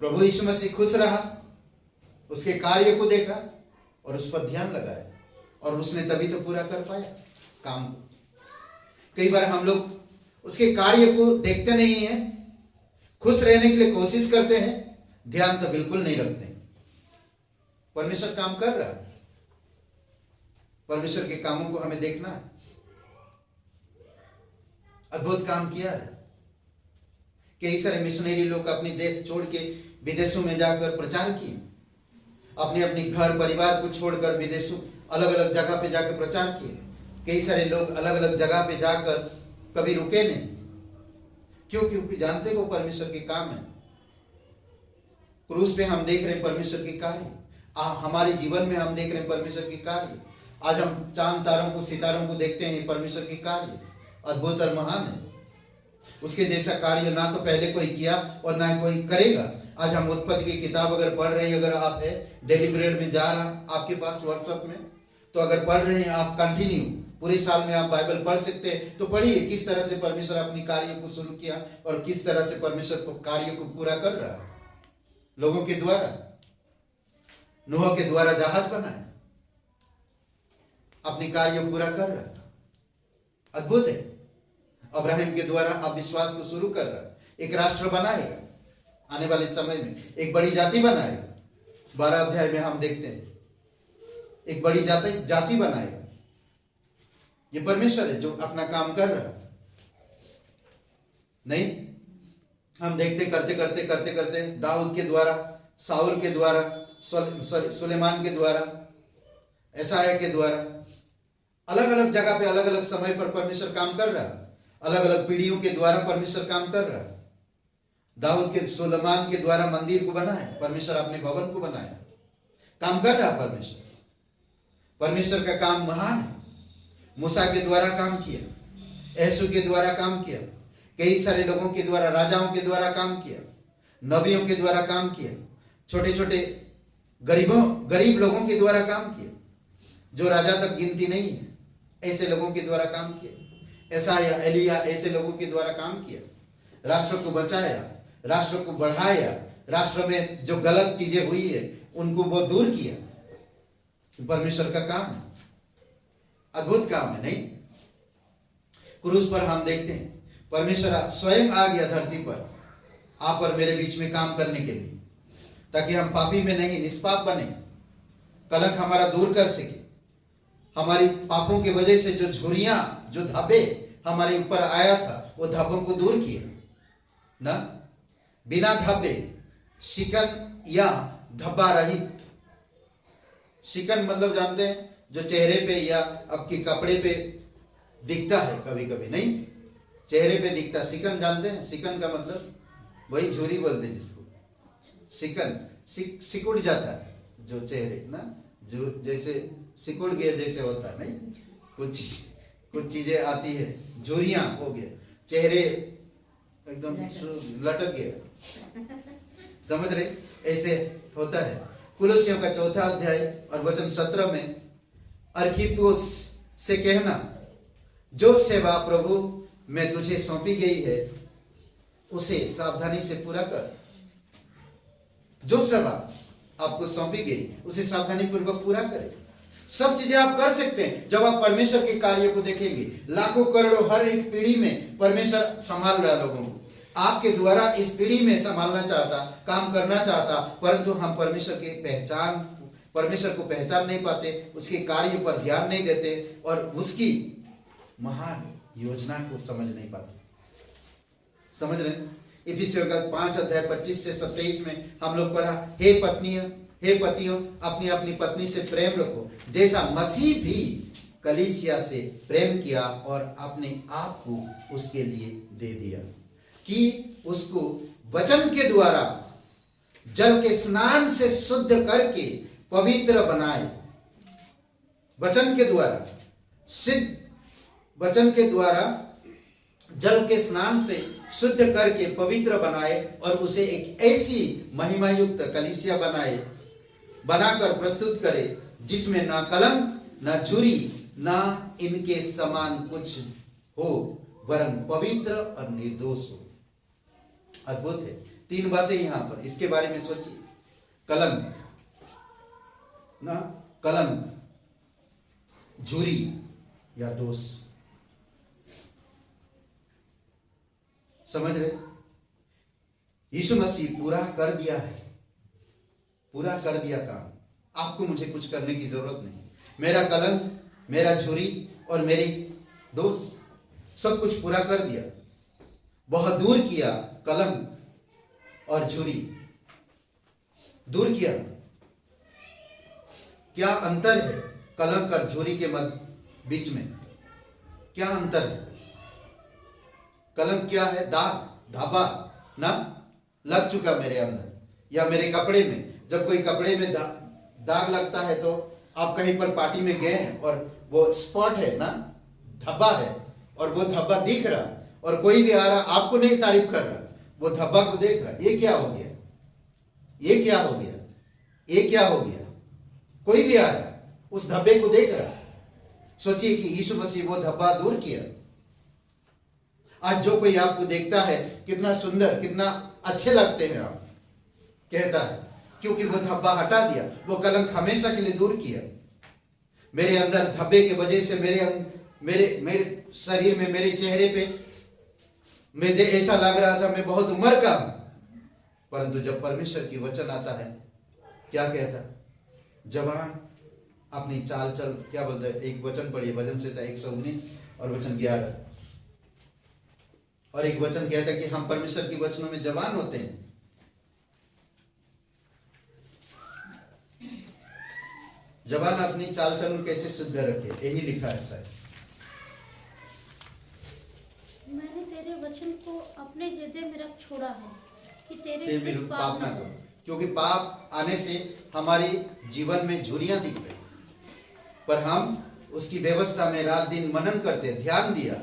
प्रभु यीशु मसीह खुश रहा, उसके कार्य को देखा और उस पर ध्यान लगाया, और उसने तभी तो पूरा कर पाया काम को। कई बार हम लोग उसके कार्य को देखते नहीं हैं, खुश रहने के लिए कोशिश करते हैं, ध्यान तो बिल्कुल नहीं रखते। परमेश्वर काम कर रहा है। परमेश्वर के कामों को हमें देखना है। अद्भुत काम किया है। कई सारे मिशनरी लोग अपने देश छोड़ के विदेशों में जाकर प्रचार किए। अपने अपने घर परिवार को छोड़कर विदेशों अलग अलग जगह पे जाकर प्रचार किए। कई सारे लोग अलग अलग जगह पे जाकर कभी रुके नहीं। क्यों? क्योंकि जानते वो परमेश्वर के काम है। क्रूस पे हम देख रहे हैं परमेश्वर के कार्य, हमारे जीवन में हम देख रहे हैं परमेश्वर के कार्य। आज हम चांद तारों को सितारों को देखते हैं, परमेश्वर के कार्य अद्भुत और महान है। उसके जैसा कार्य ना तो पहले कोई किया और ना कोई करेगा। आज हम उत्पत्ति की किताब अगर पढ़ रहे हैं, अगर आप है डेली ब्रेड में जा रहा आपके पास व्हाट्सएप में, तो अगर पढ़ रहे हैं आप कंटिन्यू पूरे साल में आप बाइबल पढ़ सकते हैं, तो पढ़िए किस तरह से परमेश्वर अपनी कार्य को शुरू किया और किस तरह से परमेश्वर को कार्य को पूरा कर रहा है। लोगों के द्वारा, नूह के द्वारा जहाज बनाया, अपनी कार्य पूरा कर रहा है, अद्भुत है। अब्राहम के द्वारा अब विश्वास को शुरू कर रहा है, एक राष्ट्र बनाएगा आने वाले समय में, एक बड़ी जाति बनाएगा। 12 अध्याय में हम देखते हैं एक बड़ी जाति बनाएगा। ये परमेश्वर है जो अपना काम कर रहा है। नहीं, हम देखते करते करते करते करते दाऊद के द्वारा, साउल के द्वारा, सुलेमान के द्वारा, एसाया के द्वारा, अलग अलग जगह पे अलग अलग समय पर परमेश्वर काम कर रहा है। अलग अलग पीढ़ियों के द्वारा परमेश्वर काम कर रहा है। दाऊद के, सुलेमान के द्वारा मंदिर को बनाया, परमेश्वर अपने भवन को बनाया, काम कर रहा है परमेश्वर। परमेश्वर का काम महान है। मूसा के द्वारा काम किया, यीशु के द्वारा काम किया, कई सारे लोगों के द्वारा, राजाओं के द्वारा काम किया, नबियों के द्वारा काम किया, छोटे छोटे गरीब लोगों के द्वारा काम किया, जो राजा तक गिनती नहीं है, ऐसे लोगों के द्वारा काम किया। एसाया, एलिया, ऐसे लोगों के द्वारा काम किया। राष्ट्र को बचाया, राष्ट्र को बढ़ाया, राष्ट्र में जो गलत चीजें हुई है उनको वो दूर किया। परमेश्वर का काम है, अद्भुत काम है। नहीं, क्रूस पर हम देखते हैं परमेश्वर स्वयं आ गया धरती पर, आप और मेरे बीच में काम करने के लिए, ताकि हम पापी में नहीं निष्पाप बने, कलंक हमारा दूर कर सके। हमारी पापों की वजह से जो झुर्रियां, जो धब्बे हमारे ऊपर आया था, वो धब्बों को दूर किए ना, बिना धब्बे, शिकन या धब्बा रहित। शिकन मतलब जानते हैं जो चेहरे पे या आपके कपड़े पे दिखता है, कभी कभी नहीं, चेहरे पे दिखता। शिकन जानते हैं? शिकन का मतलब वही झुर्री बोलते हैं जिसको, शिकन, सिकुड़ जाता है जो चेहरे ना, जो जैसे सिकुड़ गया जैसे होता है। नहीं, कुछ चीजें आती है, झुर्रियां हो गया, चेहरे एकदम लटक गया, समझ रहे, ऐसे होता है। कुलुस्सियों का 4 अध्याय और वचन 17 में अर्खिप्पुस से कहना, जो सेवा प्रभु में तुझे सौंपी गई है उसे सावधानी से पूरा कर। जो सेवा आपको सौंपी गई उसे सावधानी पूर्वक पूरा करें। सब चीजें आप कर सकते हैं जब आप परमेश्वर के कार्य को देखेंगे। लाखों करोड़ों हर एक पीढ़ी में परमेश्वर संभाल रहा है लोगों को, आपके द्वारा इस पीढ़ी में संभालना चाहता, काम करना चाहता, परंतु हम परमेश्वर को पहचान नहीं पाते, उसके कार्य पर ध्यान नहीं देते और उसकी महान योजना को समझ नहीं पाते। समझ रहे? इफिसियों का 5 अध्याय 25 से 27 में हम लोग पढ़ा, हे पतियों अपनी अपनी पत्नी से प्रेम रखो, जैसा मसीह भी कलीसिया से प्रेम किया और अपने आप को उसके लिए दे दिया, कि उसको वचन के द्वारा जल के स्नान से शुद्ध करके पवित्र बनाए। वचन के द्वारा जल के स्नान से शुद्ध करके पवित्र बनाए और उसे एक ऐसी महिमा युक्त कलीसिया बनाकर प्रस्तुत करे जिसमें ना कलंक, ना झुर्री, ना इनके समान कुछ हो, वरन पवित्र और निर्दोष हो। अद्भुत है। 3 बातें यहां पर, इसके बारे में सोचिए। कलंक, झुर्री या दोष। समझ रहे? यीशु मसीह पूरा कर दिया है, पूरा कर दिया काम। आपको मुझे कुछ करने की जरूरत नहीं। मेरा कलंक, मेरा झुर्री और मेरी दोष सब कुछ पूरा कर दिया, बहुत दूर किया। कलंक और झुर्री दूर किया। क्या अंतर है कलंक और झुर्री के बीच में? क्या अंतर है? कलंक क्या है? दाग, धब्बा ना लग चुका मेरे अंदर या मेरे कपड़े में। जब कोई कपड़े में दाग लगता है तो आप कहीं पर पार्टी में गए हैं और वो स्पॉट है ना, धब्बा है, और वो धब्बा दिख रहा और कोई भी आ रहा आपको नहीं तारीफ कर रहा, वो धब्बा को देख रहा, ये क्या हो गया? ये क्या हो गया? ये क्या हो गया? कोई भी आ रहा उस धब्बे को देख रहा। सोचिए कि यीशु मसीह वो धब्बा दूर किया। आज जो कोई आपको देखता है कितना सुंदर, कितना अच्छे लगते हैं आप, कहता है क्योंकि वो धब्बा हटा दिया, वो कलंक हमेशा के लिए दूर किया। मेरे अंदर धब्बे के वजह से मेरे शरीर में, मेरे चेहरे पे मुझे ऐसा लग रहा था मैं बहुत उम्र का हूं, परंतु जब परमेश्वर की वचन आता है, क्या कहता? जवान अपनी चाल चल, क्या बोलता है? एक वचन पढ़िए, भजन संहिता 119 और वचन 11, और एक वचन कहता है कि हम परमेश्वर की वचनों में जवान होते हैं। जवान अपनी चाल चलन कैसे शुद्ध रखे, यही लिखा है सर। मैंने तेरे वचन को अपने हृदय में रख छोड़ा है कि तेरे विरुद्ध पाप ना करो, क्योंकि पाप आने से हमारे जीवन में झुर्रियां दिख रही, पर हम उसकी व्यवस्था में रात दिन मनन करते, ध्यान दिया,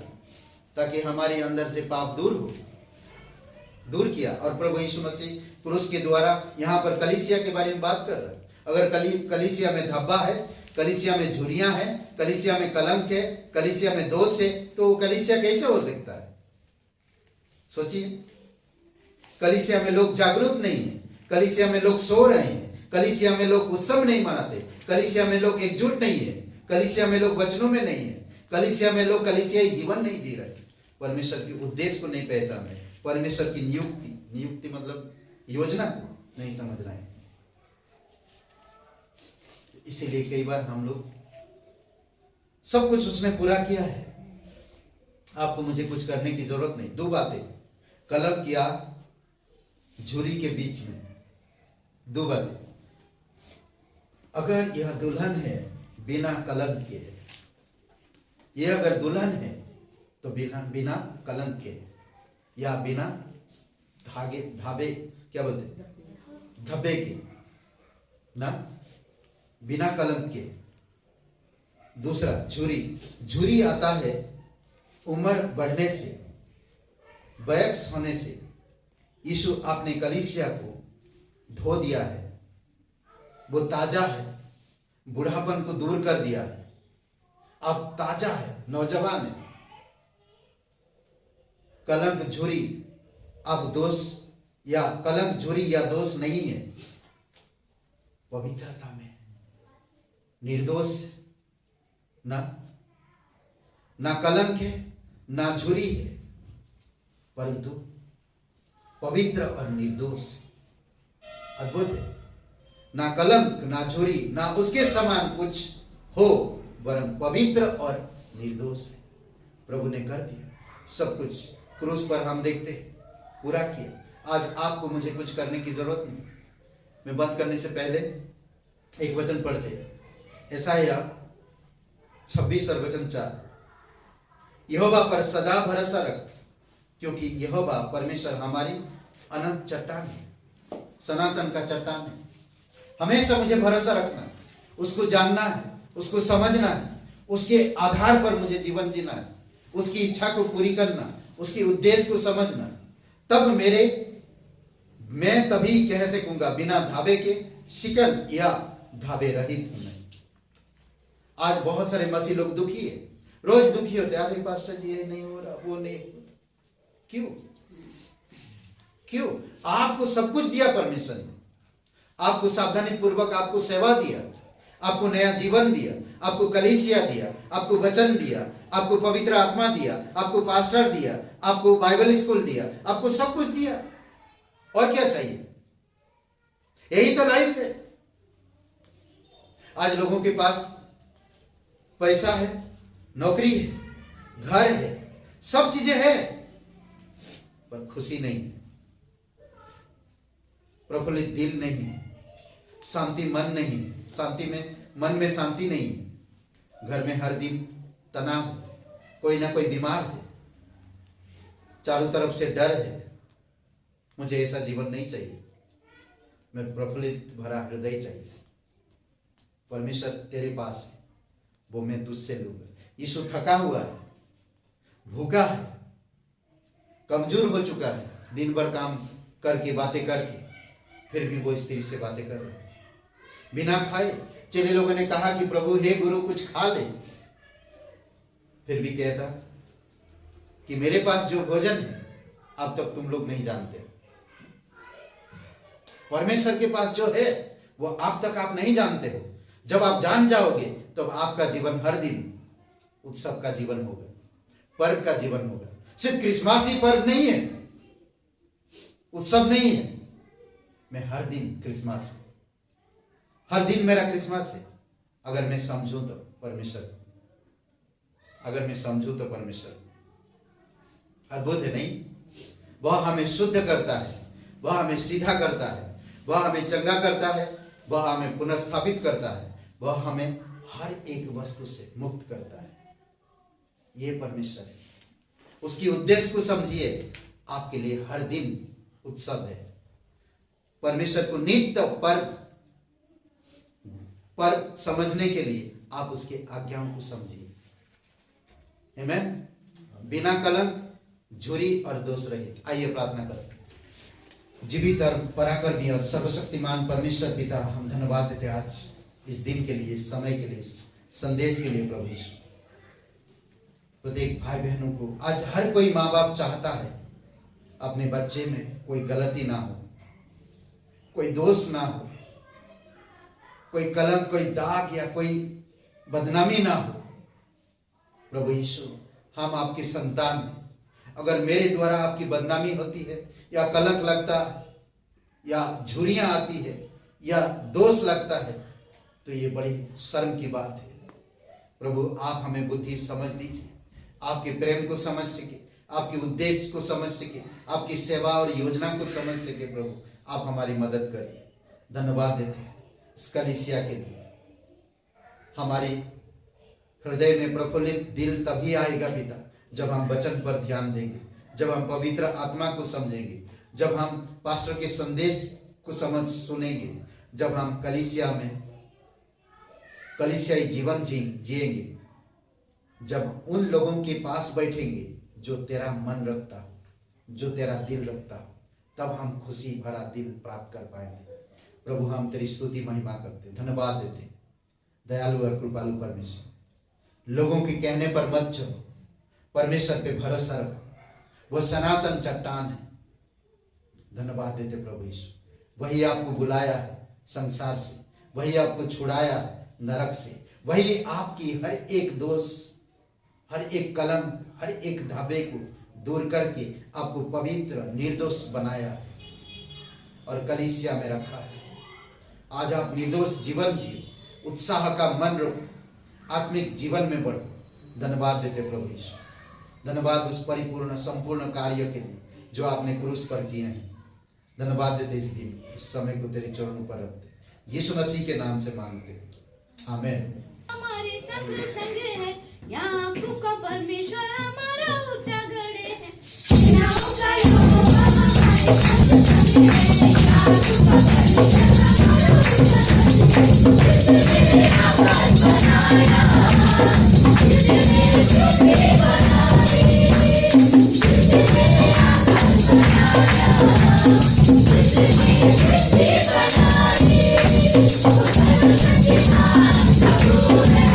ताकि हमारे अंदर से पाप दूर किया। और प्रभु यीशु मसीह क्रूस के द्वारा यहाँ पर कलीसिया के बारे में बात कर रहा है। अगर कलीसिया में धब्बा है, कलीसिया में झुर्रियां हैं, कलीसिया में कलंक है, कलीसिया में दोष है, तो वो कलीसिया कैसे हो सकता है? सोचिए, कलीसिया में लोग जागरूक नहीं है, कलीसिया में लोग सो रहे हैं, कलीसिया में लोग उत्सव नहीं मनाते, कलीसिया में लोग एकजुट नहीं है, कलीसिया में लोग वचनों में नहीं है, कलीसिया में लोग कलीसियाई जीवन नहीं जी रहे, परमेश्वर के उद्देश्य को नहीं पहचान रहे, परमेश्वर की नियुक्ति मतलब योजना को नहीं समझ रहे हैं। इसीलिए कई बार हम लोग, सब कुछ उसने पूरा किया है, आपको मुझे कुछ करने की जरूरत नहीं। दो बातें, कलंक या झुर्री के बीच में दो बातें। अगर यह दुल्हन है बिना कलंक के, ये अगर दुल्हन है तो बिना कलंक के या बिना धाबे, क्या बोलते, धब्बे के ना, बिना कलंक के। दूसरा, झुर्री आता है उम्र बढ़ने से, वयस्क होने से। यीशु अपने कलीसिया को धो दिया है, वो ताजा है, बुढ़ापन को दूर कर दिया है, अब ताजा है, नौजवान है। कलंक झुर्री अब दोष या कलंक झुर्री या दोष नहीं है, पवित्रता में निर्दोष ना कलंक है ना झुर्री है, परंतु पवित्र और निर्दोष। अद्भुत है, ना कलंक ना झुर्री ना उसके समान कुछ हो, वरन पवित्र और निर्दोष है। प्रभु ने कर दिया सब कुछ, क्रूस पर हम देखते पूरा किया। आज आपको मुझे कुछ करने की जरूरत नहीं। मैं बंद करने से पहले एक वचन पढ़ते, यशायाह 26 और वचन 4, यहोवा पर सदा भरोसा रख, क्योंकि यहोवा परमेश्वर हमारी अनंत चट्टान है, सनातन का चट्टान है। हमेशा मुझे भरोसा रखना, उसको जानना है, उसको समझना है, उसके आधार पर मुझे जीवन जीना है, उसकी इच्छा को पूरी करना, उसके उद्देश्य को समझना, तब मैं तभी कह सकूंगा बिना धाबे के शिकन या धाबे रहित हूं। आज बहुत सारे मसीह लोग दुखी है, रोज दुखी होते, अरे पास्टर जी ये नहीं हो रहा, वो नहीं। क्यों? आपको सब कुछ दिया परमेश्वर ने, आपको सावधानी पूर्वक आपको सेवा दिया, आपको नया जीवन दिया, आपको कलीसिया दिया, आपको वचन दिया, आपको पवित्र आत्मा दिया, आपको पास्टर दिया, आपको बाइबल स्कूल दिया, आपको सब कुछ दिया, और क्या चाहिए? यही तो लाइफ है। आज लोगों के पास पैसा है, नौकरी है, घर है, सब चीजें हैं, पर खुशी नहीं है, प्रफुल्लित दिल नहीं, शांति मन नहीं, शांति में मन में शांति नहीं है, घर में हर दिन तनाव, कोई ना कोई बीमार है, चारों तरफ से डर है, मुझे ऐसा जीवन नहीं चाहिए, मैं प्रफुल्लित भरा हृदय चाहिए। परमेश्वर तेरे पास है, वो मैं तुझसे लूंगा। यीशु थका हुआ है, भूखा है, कमजोर हो चुका है, दिन भर काम करके बातें करके, फिर भी वो स्त्री से बातें कर रहे हैं बिना खाए। चेले लोगों ने कहा कि प्रभु हे गुरु कुछ खा ले, फिर भी कहता कि मेरे पास जो भोजन है अब तक तुम लोग नहीं जानते। परमेश्वर के पास जो है वो अब तक आप नहीं जानते हो। जब आप जान जाओगे तब तो आपका जीवन हर दिन उत्सव का जीवन होगा, पर्व का जीवन होगा। सिर्फ क्रिसमस ही पर्व नहीं है, उत्सव नहीं है। मैं हर दिन क्रिसमस है, हर दिन मेरा क्रिसमस है। अगर मैं समझूं तो परमेश्वर, अगर मैं समझूं तो परमेश्वर अद्भुत है नहीं? वह हमें शुद्ध करता है, वह हमें सीधा करता है, वह हमें चंगा करता है, वह हमें पुनर्स्थापित करता है, वह हमें हर एक वस्तु से मुक्त करता है। यह परमेश्वर है। उसकी उद्देश्य को समझिए, आपके लिए हर दिन उत्सव है। परमेश्वर को नित्य पर्व समझने के लिए आप उसके आज्ञाओं को समझिए। आमीन। बिना कलंक, झुरी और दोष रहित। आइए प्रार्थना करें। जीवित और पराक्रमी और सर्वशक्तिमान परमेश्वर पिता, हम धन्यवाद देते आज इस दिन के लिए, इस समय के लिए, इस संदेश के लिए। प्रभु यीशु, प्रत्येक भाई बहनों को, आज हर कोई माँ बाप चाहता है अपने बच्चे में कोई गलती ना हो, कोई दोष ना हो, कोई कलंक, कोई दाग या कोई बदनामी ना हो। प्रभु यीशु, हम आपकी संतान हैं। अगर मेरे द्वारा आपकी बदनामी होती है या कलंक लगता है या झुरियां आती है या दोष लगता है तो ये बड़ी शर्म की बात है। प्रभु आप हमें बुद्धि समझ दीजिए, आपके प्रेम को समझ सके, आपके उद्देश्य को समझ सके, आपकी सेवा और योजना को समझ सके। प्रभु आप हमारी मदद करिए। धन्यवाद देते हैं इस कलीसिया के लिए। हमारे हृदय में प्रफुल्लित दिल तभी आएगा पिता जब हम वचन पर ध्यान देंगे, जब हम पवित्र आत्मा को समझेंगे, जब हम पास्टर के संदेश को सुनेंगे, जब हम कलीसियाई जीवन जिएंगे, जब उन लोगों के पास बैठेंगे जो तेरा मन रखता हो, जो तेरा दिल रखता हो, तब हम खुशी भरा दिल प्राप्त कर पाएंगे। प्रभु हम तेरी स्तुति महिमा करते, धन्यवाद देते। दयालु और कृपालु परमेश्वर, लोगों के कहने पर मत चलो, परमेश्वर पे भरोसा रखो। वो सनातन चट्टान है। धन्यवाद देते प्रभु यीशु, वही आपको बुलाया है संसार से, वही आपको छुड़ाया है नरक से, वही आपकी हर एक दोष, हर एक कलंक, हर एक धाबे को दूर करके आपको पवित्र निर्दोष बनाया है और कलीसिया में रखा है। आज आप निर्दोष जीवन जियो, उत्साह का मन रखो, आत्मिक जीवन में बढ़ो। धन्यवाद देते प्रभु यीशु, धन्यवाद उस परिपूर्ण संपूर्ण कार्य के लिए जो आपने क्रूस पर किए हैं। धन्यवाद देते इस दिन, इस समय को तेरे चरणों पर रखते, यीशु मसीह के नाम से मांगते, आमीन। हमारे संग संग है, यहाँ आपका परमेश्वर हमारा ऊंचा गढ़ है। नाव का यहोवा हमारे संग संग है, यहाँ आपका परमेश्वर हमारा ऊंचा गढ़ है। जिसने आकाश बनाया, जिसने पृथ्वी बनाई, जिसने आकाश बनाया, जिसने पृथ्वी बनाई, वो सर्वशक्तिमान प्रभु है।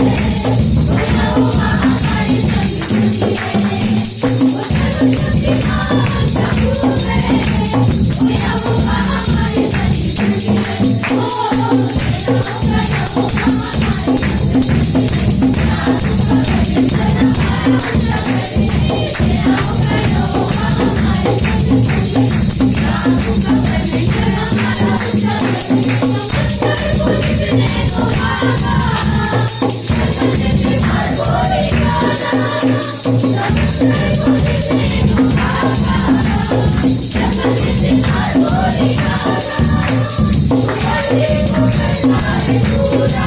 वो यहोवा हमारे संग संग है, वो सर्वशक्तिमान प्रभु है। वो यहोवा हमारे संग संग है, वो यहोवा हमारे संग संग है। पूरा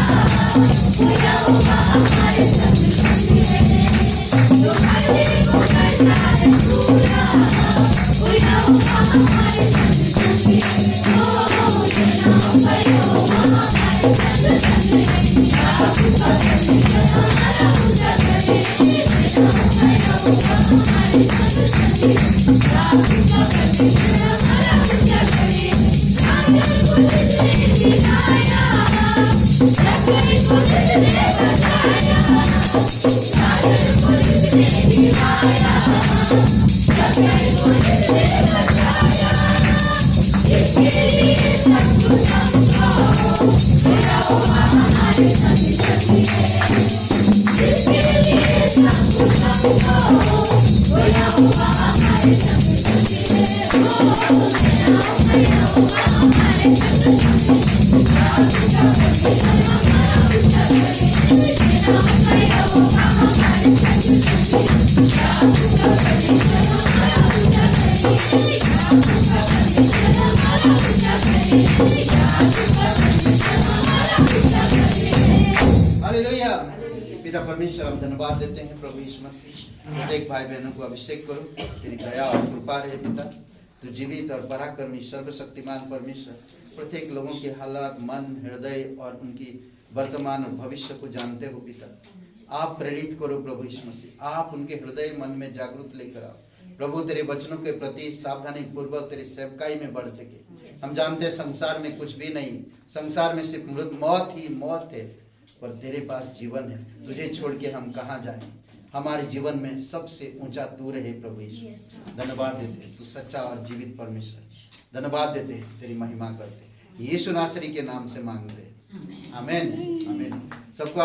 हालेलुया। पिता परमेश्वर, हम धन्यवाद देते हैं प्रभु यीशु मसीह। प्रत्येक भाई बहनों को अभिषेक करो, तेरी दया और कृपा रहे पिता। तू जीवित और पराक्रमी सर्वशक्तिमान परमेश्वर, प्रत्येक लोगों के हालात, मन, हृदय और उनकी वर्तमान और भविष्य को जानते हो पिता। आप प्रेरित करो प्रभु यीशु मसीह, आप उनके हृदय मन में जागृत लेकर आओ प्रभु। तेरे वचनों के प्रति सावधानी पूर्वक तेरी सेवकाई में बढ़ सके। हम जानते हैं संसार में कुछ भी नहीं, संसार में सिर्फ मौत ही मौत है, पर तेरे पास जीवन है। तुझे छोड़ के हम कहाँ जाएं? हमारे जीवन में सबसे ऊंचा तू रहे प्रभु यीशु। धन्यवाद देते तू सच्चा और जीवित परमेश्वर। धन्यवाद देते हैं, तेरी महिमा करते यीशु नासरी के नाम से मांगते। आमीन आमीन। सबको